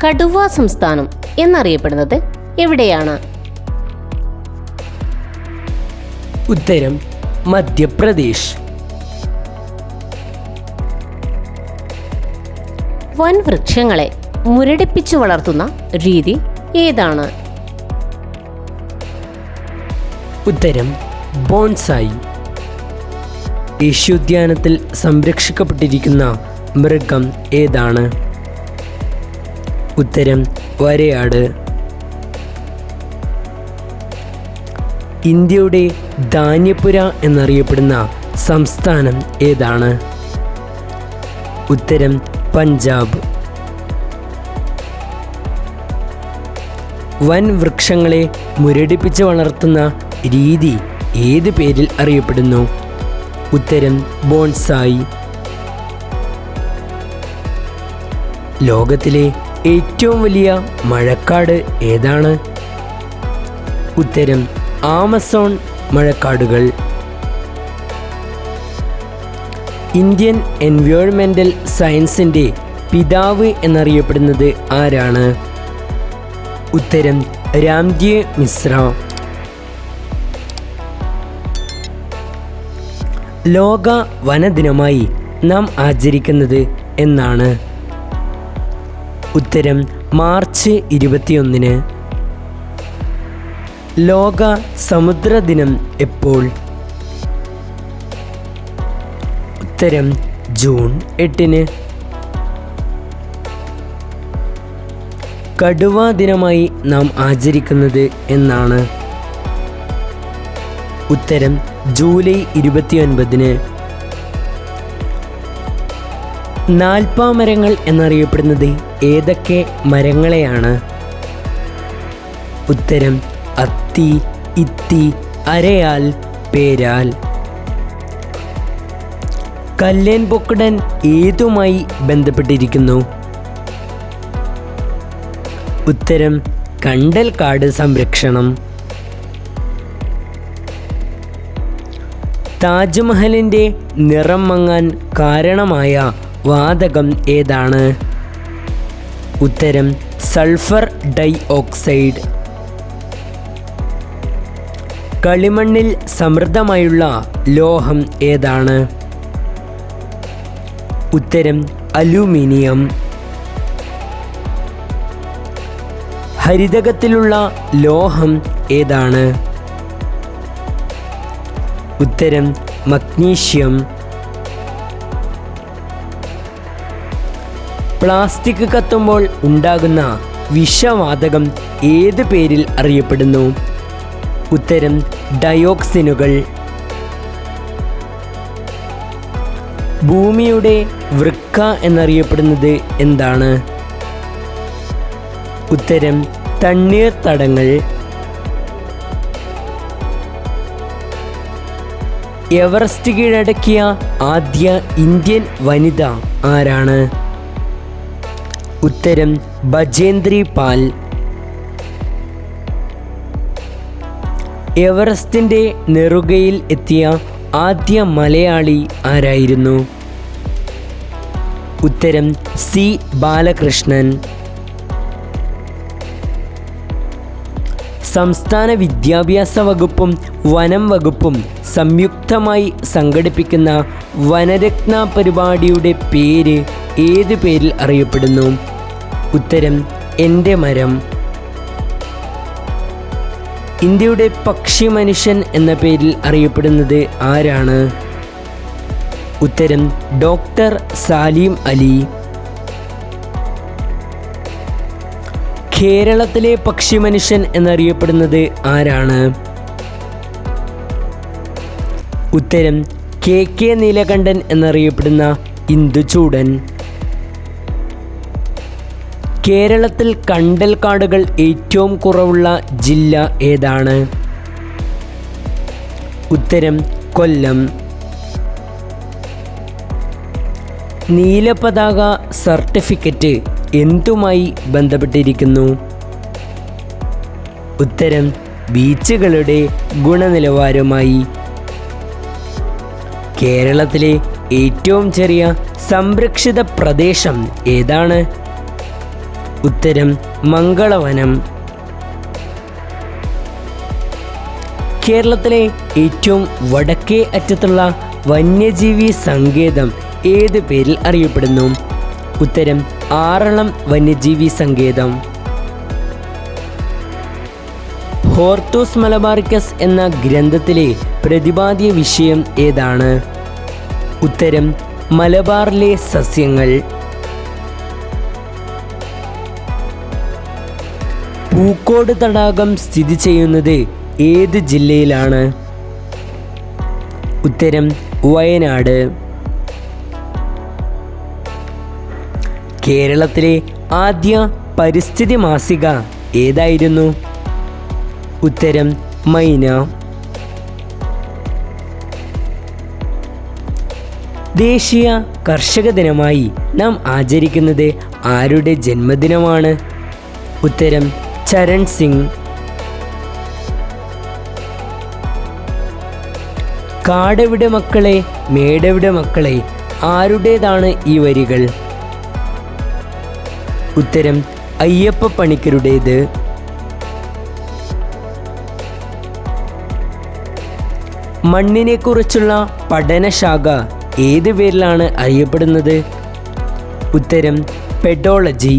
കടുവ സംസ്ഥാനം എന്നറിയപ്പെടുന്നത് എവിടെയാണ്? ഉത്തരം മധ്യപ്രദേശ്. വൻവൃക്ഷങ്ങളെ മുരടിപ്പിച്ചു വളർത്തുന്ന രീതി ഏതാണ്? ഉത്തരം ബോൺസായി. ദേശീയോദ്യാനത്തിൽ സംരക്ഷിക്കപ്പെട്ടിരിക്കുന്ന മൃഗം ഏതാണ്? ഉത്തരം വരയാട്. ഇന്ത്യയുടെ ധാന്യപ്പുര എന്നറിയപ്പെടുന്ന സംസ്ഥാനം ഏതാണ്? ഉത്തരം പഞ്ചാബ്. വൻ വൃക്ഷങ്ങളെ മുരടിപ്പിച്ച് വളർത്തുന്ന രീതി ഏത് പേരിൽ അറിയപ്പെടുന്നു? ഉത്തരം ബോൺസായി. ലോകത്തിലെ ഏറ്റവും വലിയ മഴക്കാട് ഏതാണ്? ഉത്തരം ആമസോൺ മഴക്കാടുകൾ. ഇന്ത്യൻ എൻവയോൺമെൻ്റൽ സയൻസിൻ്റെ പിതാവ് എന്നറിയപ്പെടുന്നത് ആരാണ്? ഉത്തരം രാംജി മിശ്ര. ലോക വനദിനമായി നാം ആചരിക്കുന്നത് എന്നാണ്? ഉത്തരം മാർച്ച് 21. ലോക സമുദ്ര ദിനം എപ്പോൾ? ഉത്തരം ജൂൺ 8. കടുവാ ദിനമായി നാം ആചരിക്കുന്നത് എന്നാണ്? ഉത്തരം ജൂലൈ 29. നാൽപ്പാമരങ്ങൾ എന്നറിയപ്പെടുന്നത് ഏതൊക്കെ മരങ്ങളെയാണ്? ഉത്തരം അത്തി, ഇത്തി, അരയാൽ, പേരാൽ. കല്ലേൻ പൊക്കുടൻ ഏതുമായി ബന്ധപ്പെട്ടിരിക്കുന്നു? ഉത്തരം കണ്ടൽക്കാട് സംരക്ഷണം. താജ്മഹലിൻ്റെ നിറം മങ്ങാൻ കാരണമായ വാതകം ഏതാണ്? ഉത്തരം സൾഫർ ഡൈ ഓക്സൈഡ്. കളിമണ്ണിൽ സമൃദ്ധമായുള്ള ലോഹം ഏതാണ്? ഉത്തരം അലൂമിനിയം. ഹരിതകത്തിലുള്ള ലോഹം ഏതാണ്? ഉത്തരം മഗ്നീഷ്യം. പ്ലാസ്റ്റിക് കത്തുമ്പോൾ ഉണ്ടാകുന്ന വിഷവാതകം ഏത് പേരിൽ അറിയപ്പെടുന്നു? ഉത്തരം ഡയോക്സിനുകൾ. ഭൂമിയുടെ വൃക്ക എന്നറിയപ്പെടുന്നത് എന്താണ്? ഉത്തരം തണ്ണീർത്തടങ്ങൾ. എവറസ്റ്റ് കീഴടക്കിയ ആദ്യ ഇന്ത്യൻ വനിത ആരാണ്? ഉത്തരം ബജേന്ദ്രി പാൽ. എവറസ്റ്റിൻ്റെ നെറുകയിൽ എത്തിയ ആദ്യ മലയാളി ആരായിരുന്നു? ഉത്തരം സി ബാലകൃഷ്ണൻ. സംസ്ഥാന വിദ്യാഭ്യാസ വകുപ്പും വനം വകുപ്പും സംയുക്തമായി സംഘടിപ്പിക്കുന്ന വനരത്ന പരിപാടിയുടെ പേര് ഏത് പേരിൽ അറിയപ്പെടുന്നു? ഉത്തരം എൻ്റെ മരം. ഇന്ത്യയുടെ പക്ഷി മനുഷ്യൻ എന്ന പേരിൽ അറിയപ്പെടുന്നത് ആരാണ്? ഉത്തരം ഡോക്ടർ സാലിം അലി. കേരളത്തിലെ പക്ഷി മനുഷ്യൻ എന്നറിയപ്പെടുന്നത് ആരാണ്? ഉത്തരം കെ നീലകണ്ഠൻ എന്നറിയപ്പെടുന്ന ഇന്ദുചൂടൻ. കേരളത്തിൽ കണ്ടൽക്കാടുകൾ ഏറ്റവും കുറവുള്ള ജില്ല ഏതാണ്? ഉത്തരം കൊല്ലം. നീലപതാക സർട്ടിഫിക്കറ്റ് എന്തുമായി ബന്ധപ്പെട്ടിരിക്കുന്നു? ഉത്തരം ബീച്ചുകളുടെ ഗുണനിലവാരവുമായി. കേരളത്തിലെ ഏറ്റവും ചെറിയ സംരക്ഷിത പ്രദേശം ഏതാണ്? ഉത്തരം മംഗളവനം. കേരളത്തിലെ ഏറ്റവും വടക്കേ അറ്റത്തുള്ള വന്യജീവി സങ്കേതം ഏത് പേരിൽ അറിയപ്പെടുന്നു? ഉത്തരം ആറളം വന്യജീവി സങ്കേതം. ഹോർത്തൂസ് മലബാറിക്കസ് എന്ന ഗ്രന്ഥത്തിലെ പ്രതിപാദ്യ വിഷയം ഏതാണ്? ഉത്തരം മലബാറിലെ സസ്യങ്ങൾ. പൂക്കോട് തടാകം സ്ഥിതി ചെയ്യുന്നത് ഏത് ജില്ലയിലാണ്? ഉത്തരം വയനാട്. കേരളത്തിലെ ആദ്യ പരിസ്ഥിതി മാസിക ഏതായിരുന്നു? ഉത്തരം മൈന. ദേശീയ കർഷക ദിനമായി നാം ആചരിക്കുന്നത് ആരുടെ ജന്മദിനമാണ്? ഉത്തരം ചരൺ സിംഗ്. കാടെവിടെ മക്കളെ മേടെവിടെ മക്കളെ ആരുടേതാണ് ഈ വരികൾ? ഉത്തരം അയ്യപ്പ പണിക്കരുടേത്. മണ്ണിനെക്കുറിച്ചുള്ള പഠനശാഖ ഏത് പേരിലാണ് അറിയപ്പെടുന്നത്? ഉത്തരം പെഡോളജി.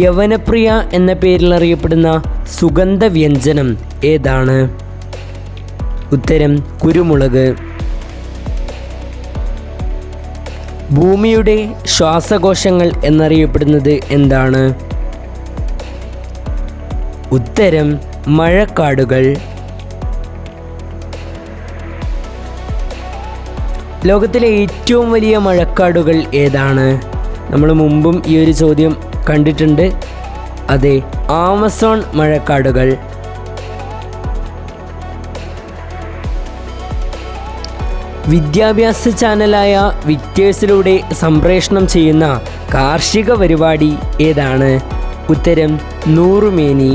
യവനപ്രിയ എന്ന പേരിൽ അറിയപ്പെടുന്ന സുഗന്ധവ്യഞ്ജനം ഏതാണ്? ഉത്തരം കുരുമുളക്. ഭൂമിയുടെ ശ്വാസകോശങ്ങൾ എന്നറിയപ്പെടുന്നത് എന്താണ്? ഉത്തരം മഴക്കാടുകൾ. ലോകത്തിലെ ഏറ്റവും വലിയ മഴക്കാടുകൾ ഏതാണ്? നമ്മൾ മുമ്പും ഈ ഒരു ചോദ്യം കണ്ടിട്ടുണ്ട്. അതെ, ആമസോൺ മഴക്കാടുകൾ. വിദ്യാഭ്യാസ ചാനലായ വിക്ടേഴ്സിലൂടെ സംപ്രേഷണം ചെയ്യുന്ന കാർഷിക പരിപാടി ഏതാണ്? ഉത്തരം നൂറുമേനി.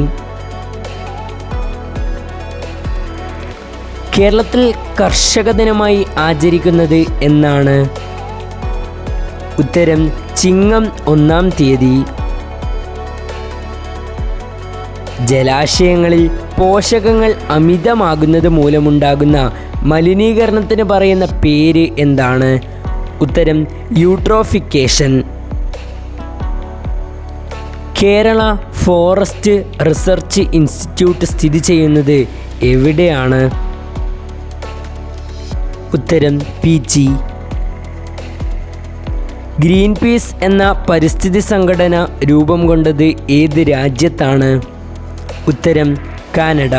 കേരളത്തിൽ കർഷക ദിനമായി ആചരിക്കുന്നത് എന്നാണ്? ഉത്തരം ചിങ്ങം 1-ാം തീയതി. ജലാശയങ്ങളിൽ പോഷകങ്ങൾ അമിതമാകുന്നത് മൂലമുണ്ടാകുന്ന മലിനീകരണത്തിന് പറയുന്ന പേര് എന്താണ്? ഉത്തരം eutrophication. Kerala forest research institute സ്ഥിതി ചെയ്യുന്നത് എവിടെയാണ്? ഉത്തരം പീച്ചി. ഗ്രീൻ പീസ് എന്ന പരിസ്ഥിതി സംഘടന രൂപം കൊണ്ടത് ഏത് രാജ്യത്താണ്? ഉത്തരം കാനഡ.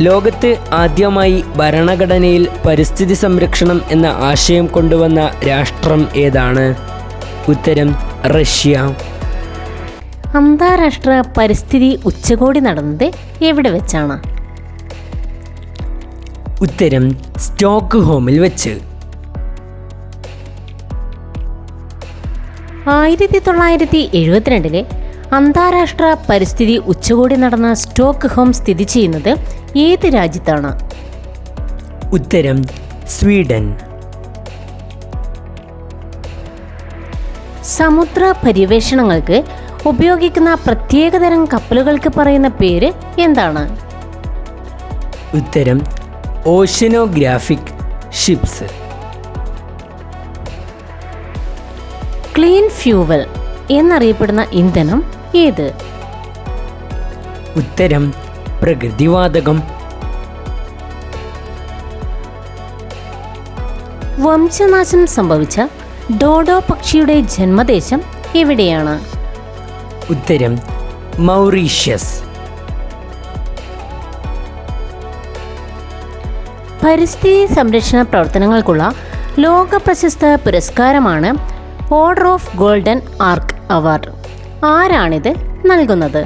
ലോകത്ത് ആദ്യമായി ഭരണഘടനയിൽ പരിസ്ഥിതി സംരക്ഷണം എന്ന ആശയം കൊണ്ടുവന്ന രാഷ്ട്രം ഏതാണ്? ഉത്തരം റഷ്യ. അന്താരാഷ്ട്ര പരിസ്ഥിതി ഉച്ചകോടി നടന്നത് എവിടെ വെച്ചാണ്? ഉത്തരം സ്റ്റോക്ക്ഹോമിൽ വെച്ച്. 1972 അന്താരാഷ്ട്ര പരിസ്ഥിതി ഉച്ചകോടി നടന്ന സ്റ്റോക്ക്ഹോം സ്ഥിതി ചെയ്യുന്നത് ഏത് രാജ്യത്താണ്? ഉത്തരം സ്വീഡൻ. സമുദ്ര പര്യവേഷണങ്ങൾക്ക് ഉപയോഗിക്കുന്ന പ്രത്യേകതരം കപ്പലുകൾക്ക് പറയുന്ന പേര് എന്താണ്? ഉത്തരം ഓഷ്യനോഗ്രാഫിക് ഷിപ്സ്. ക്ലീൻ ഫ്യൂവൽ എന്നറിയപ്പെടുന്ന ഇന്ധനം ഏത്? ഉത്തരം പ്രകൃതിവാതകം. വംശനാശം സംഭവിച്ച ഡോഡോ പക്ഷിയുടെ ജന്മദേശം എവിടെയാണ്? ഉത്തരം മൗറീഷ്യസ്. പരിസ്ഥിതി സംരക്ഷണ പ്രവർത്തനങ്ങൾക്കുള്ള ലോക പ്രശസ്ത പുരസ്കാരമാണ് Order of Golden Ark award. ആരാണിത് നൽകുന്നത്?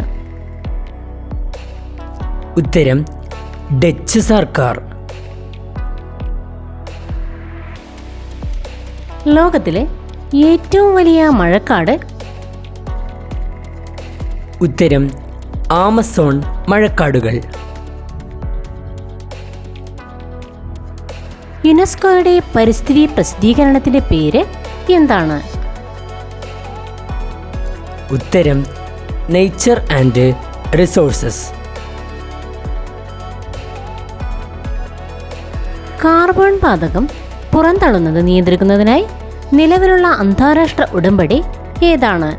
ഉത്തരം ഡച്ച് സർക്കാർ. ലോകത്തിലെ ഏറ്റവും വലിയ മഴക്കാട്? ഉത്തരം ആമസോൺ മഴക്കാടുകൾ. യുനെസ്കോയുടെ പരിസ്ഥിതി പ്രസിദ്ധീകരണത്തിന്റെ പേര് എന്താണ്? ഉത്തരം നേച്ചർ ആൻഡ് റിസോഴ്സസ്. കാർബൺ വാതകം പുറന്തള്ളുന്നത് നിയന്ത്രിക്കുന്നതിനായി നിലവിലുള്ള അന്താരാഷ്ട്ര ഉടമ്പടി ഏതാണ്?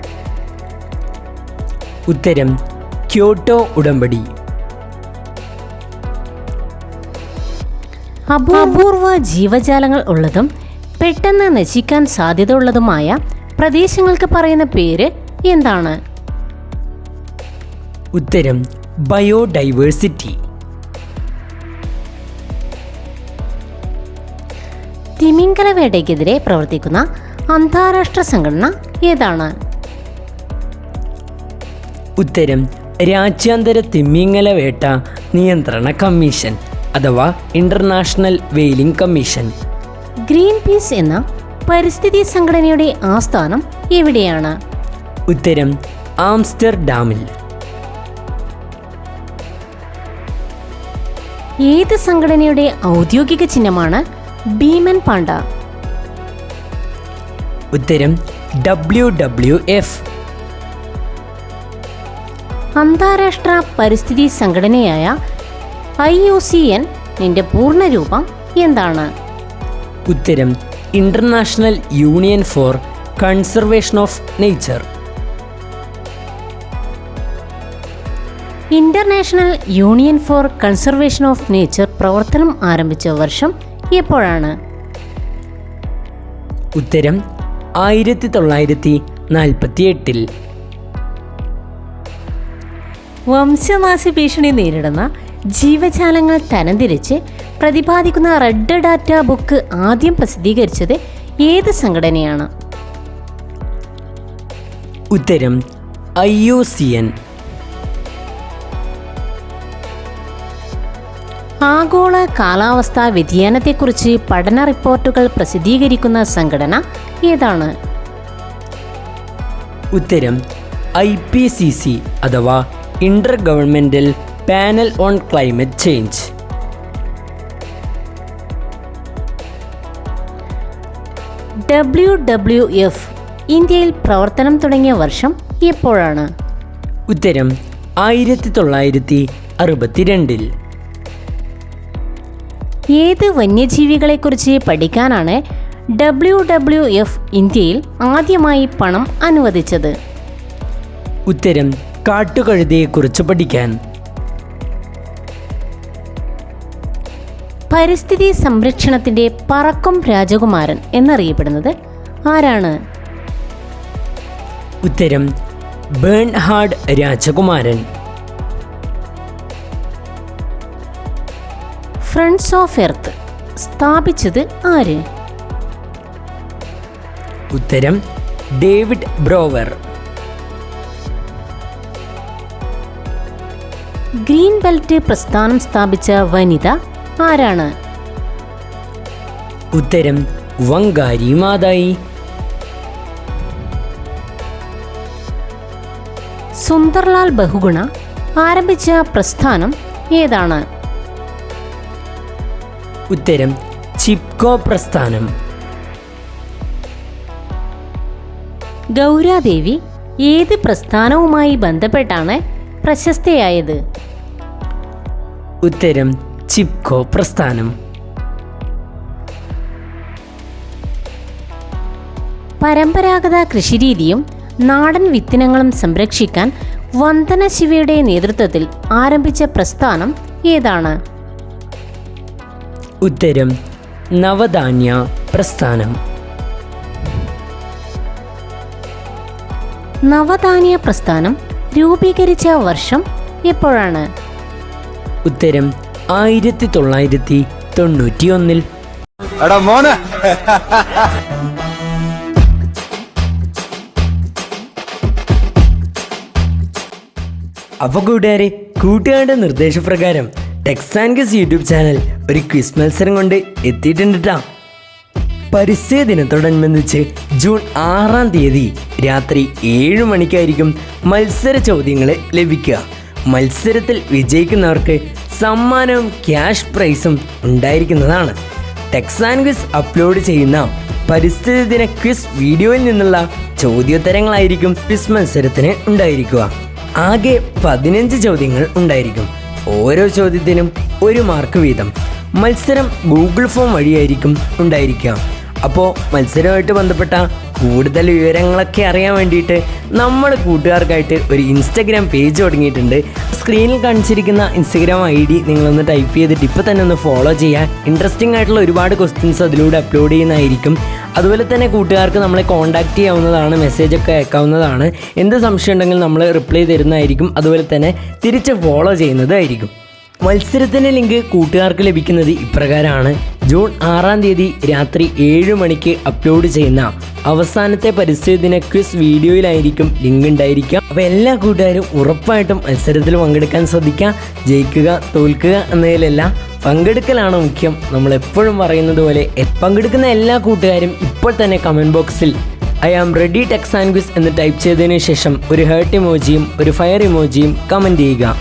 ഉത്തരം ക്യോട്ടോ ഉടമ്പടി. അപൂർവ ജീവജാലങ്ങൾ ഉള്ളതും പെട്ടെന്ന് നശിക്കാൻ സാധ്യത ഉള്ളതുമായ പ്രദേശങ്ങൾക്ക് പറയുന്ന പേര് എന്താണ്? ഉത്തരം ബയോഡൈവേഴ്സിറ്റി. തിമിംഗല വേട്ടയ്ക്കെതിരെ പ്രവർത്തിക്കുന്ന അന്താരാഷ്ട്ര സംഘടന ഏതാണ്? ഉത്തരം രാജ്യാന്തര തിമിംഗല വേട്ട നിയന്ത്രണ കമ്മീഷൻ അഥവാ international vailing commission. Green peas എന്ന പരിസ്ഥിതി സംഘടനയുടെ ആസ്ഥാനം എവിടെയാണ്? ഉത്തരം ആംസ്റ്റർഡാമിൽ. ഏത് സംഘടനയുടെ ഔദ്യോഗിക ചിഹ്നമാണ് ഭീമൻ പാണ്ട? ഉത്തരം WWF. അന്താരാഷ്ട്ര പരിസ്ഥിതി സംഘടനയായ IUCN ന്റെ പൂർണ്ണരൂപം എന്താണ്? ഉത്തരം international union for conservation of nature. International union for conservation of nature പ്രവർത്തനം ആരംഭിച്ച വർഷം എപ്പോഴാണ്? ഉത്തരം 1948. വംശനാശ ഭീഷണി നേരിടുന്ന ജീവജാലങ്ങൾ തരംതിരിച്ച് പ്രതിപാദിക്കുന്ന റെഡ് ഡാറ്റ ബുക്ക് ആദ്യം പ്രസിദ്ധീകരിച്ചത് ഏത് സംഘടനയാണ്? ഉത്തരം IUCN. ആഗോള കാലാവസ്ഥാ വ്യതിയാനത്തെക്കുറിച്ച് പഠന റിപ്പോർട്ടുകൾ പ്രസിദ്ധീകരിക്കുന്ന സംഘടന ഏതാണ്? ഉത്തരം IPCC അഥവാ Inter governmental panel on climate change. WWF ഇന്ത്യയിൽ പ്രവർത്തനം തുടങ്ങിയ വർഷം എപ്പോഴാണ്? ഉത്തരം 1962. ഏത് വന്യജീവികളെക്കുറിച്ച് പഠിക്കാനാണ് WWF ഇന്ത്യയിൽ ആദ്യമായി പണം അനുവദിച്ചത്? ഉത്തരം കാട്ടുകഴുതയെക്കുറിച്ച് പഠിക്കാൻ. പരിസ്ഥിതി സംരക്ഷണത്തിന്റെ പറക്കും രാജകുമാരൻ എന്നറിയപ്പെടുന്നത് ആരാണ്? ഉത്തരം ബേൺഹാർഡ് രാജകുമാരൻ. ഫ്രണ്ട്സ് ഓഫ് എർത്ത് സ്ഥാപിച്ചത് ആര്? ഉത്തരം ഡേവിഡ് ബ്രോവർ. ഗ്രീൻ ബെൽറ്റ് പ്രസ്ഥാനം സ്ഥാപിച്ച വനിത ആരാണ്? ഉത്തരം വങ്കാരി മാതായി. സുന്ദർലാൽ ബഹുഗുണ ആരംഭിച്ച പ്രസ്ഥാനം ഏതാണ്? ഉത്തരം ചിപ്കോ പ്രസ്ഥാനം. ഗൗരാദേവി ഏത് പ്രസ്ഥാനവുമായി ബന്ധപ്പെട്ടാണ് പ്രശസ്തയായത്? ഉത്തരം ചിപ്കോ പ്രസ്ഥാനം. പരമ്പരാഗത കൃഷിരീതിയും നാടൻ വിത്തിനങ്ങളും സംരക്ഷിക്കാൻ വന്ദന ശിവയുടെ നേതൃത്വത്തിൽ ആരംഭിച്ച പ്രസ്ഥാനം ഏതാണ്? ഉത്തരം നവധാന്യ പ്രസ്ഥാനം. നവധാന്യ പ്രസ്ഥാനം രൂപീകരിച്ച വർഷം എപ്പോഴാണ്? ഉത്തരം 1991. അപ്പോൾ കൂട്ടുകാരുടെ നിർദ്ദേശപ്രകാരം Tex and quiz YouTube channel ഒരു ക്വിസ് മത്സരം കൊണ്ട് എത്തിയിട്ടുണ്ട് ട്ടാ. പരിസ്ഥിതി ദിനത്തോടനുബന്ധിച്ച് ജൂൺ 6-ാം തീയതി രാത്രി 7 മണിക്കായിരിക്കും മത്സര ചോദ്യങ്ങൾ ലഭിക്കുക. മത്സരത്തിൽ വിജയിക്കുന്നവർക്ക് സമ്മാനവും ക്യാഷ് പ്രൈസും ഉണ്ടായിരിക്കുന്നതാണ്. ടെക്സ് ആൻഡ് ക്വിസ് അപ്ലോഡ് ചെയ്യുന്ന പരിസ്ഥിതി ദിന ക്വിസ് വീഡിയോയിൽ നിന്നുള്ള ചോദ്യോത്തരങ്ങളായിരിക്കും ക്വിസ് മത്സരത്തിന് ഉണ്ടായിരിക്കുക. ആകെ 15 ചോദ്യങ്ങൾ ഉണ്ടായിരിക്കും. ഓരോ ചോദ്യത്തിനും 1 മാർക്ക് വീതം. മത്സരം ഗൂഗിൾ ഫോം വഴിയായിരിക്കും ഉണ്ടായിരിക്കുക. അപ്പോൾ മത്സരവുമായിട്ട് ബന്ധപ്പെട്ട കൂടുതൽ വിവരങ്ങളൊക്കെ അറിയാൻ വേണ്ടിയിട്ട് നമ്മൾ കൂട്ടുകാർക്കായിട്ട് ഒരു ഇൻസ്റ്റഗ്രാം പേജ് തുടങ്ങിയിട്ടുണ്ട്. സ്ക്രീനിൽ കാണിച്ചിരിക്കുന്ന ഇൻസ്റ്റഗ്രാം ID നിങ്ങളൊന്ന് ടൈപ്പ് ചെയ്തിട്ട് ഇപ്പോൾ തന്നെ ഒന്ന് ഫോളോ ചെയ്യുക. ഇൻട്രസ്റ്റിംഗ് ആയിട്ടുള്ള ഒരുപാട് ക്വസ്റ്റ്യൻസ് അതിലൂടെ അപ്ലോഡ് ചെയ്യുന്നതായിരിക്കും. അതുപോലെ തന്നെ കൂട്ടുകാർക്ക് നമ്മളെ കോൺടാക്റ്റ് ചെയ്യാവുന്നതാണ്, മെസ്സേജൊക്കെ അയക്കാവുന്നതാണ്. എന്ത് സംശയം ഉണ്ടെങ്കിലും നമ്മൾ റിപ്ലൈ തരുന്നതായിരിക്കും. അതുപോലെ തന്നെ തിരിച്ച് ഫോളോ ചെയ്യുന്നതായിരിക്കും. മത്സരത്തിൻ്റെ ലിങ്ക് കൂട്ടുകാർക്ക് ലഭിക്കുന്നത് ഇപ്രകാരമാണ്. ജൂൺ 6-ാം തീയതി രാത്രി 7 മണിക്ക് അപ്ലോഡ് ചെയ്യുന്ന അവസാനത്തെ പരിസ്ഥിതി ദിന ക്വിസ് വീഡിയോയിലായിരിക്കും ലിങ്ക് ഉണ്ടായിരിക്കുക. അപ്പോൾ എല്ലാ കൂട്ടുകാരും ഉറപ്പായിട്ടും മത്സരത്തിൽ പങ്കെടുക്കാൻ ശ്രദ്ധിക്കുക. ജയിക്കുക തോൽക്കുക എന്നതിലല്ല, പങ്കെടുക്കലാണ് മുഖ്യം. നമ്മളെപ്പോഴും പറയുന്നത് പോലെ പങ്കെടുക്കുന്ന എല്ലാ കൂട്ടുകാരും ഇപ്പോൾ തന്നെ കമൻറ്റ് ബോക്സിൽ I am ready Tex and quiz എന്ന് ടൈപ്പ് ചെയ്തതിന് ശേഷം ഒരു ഹേർട്ട് ഇമോജിയും ഒരു ഫയർ ഇമോജിയും കമൻറ്റ് ചെയ്യുക.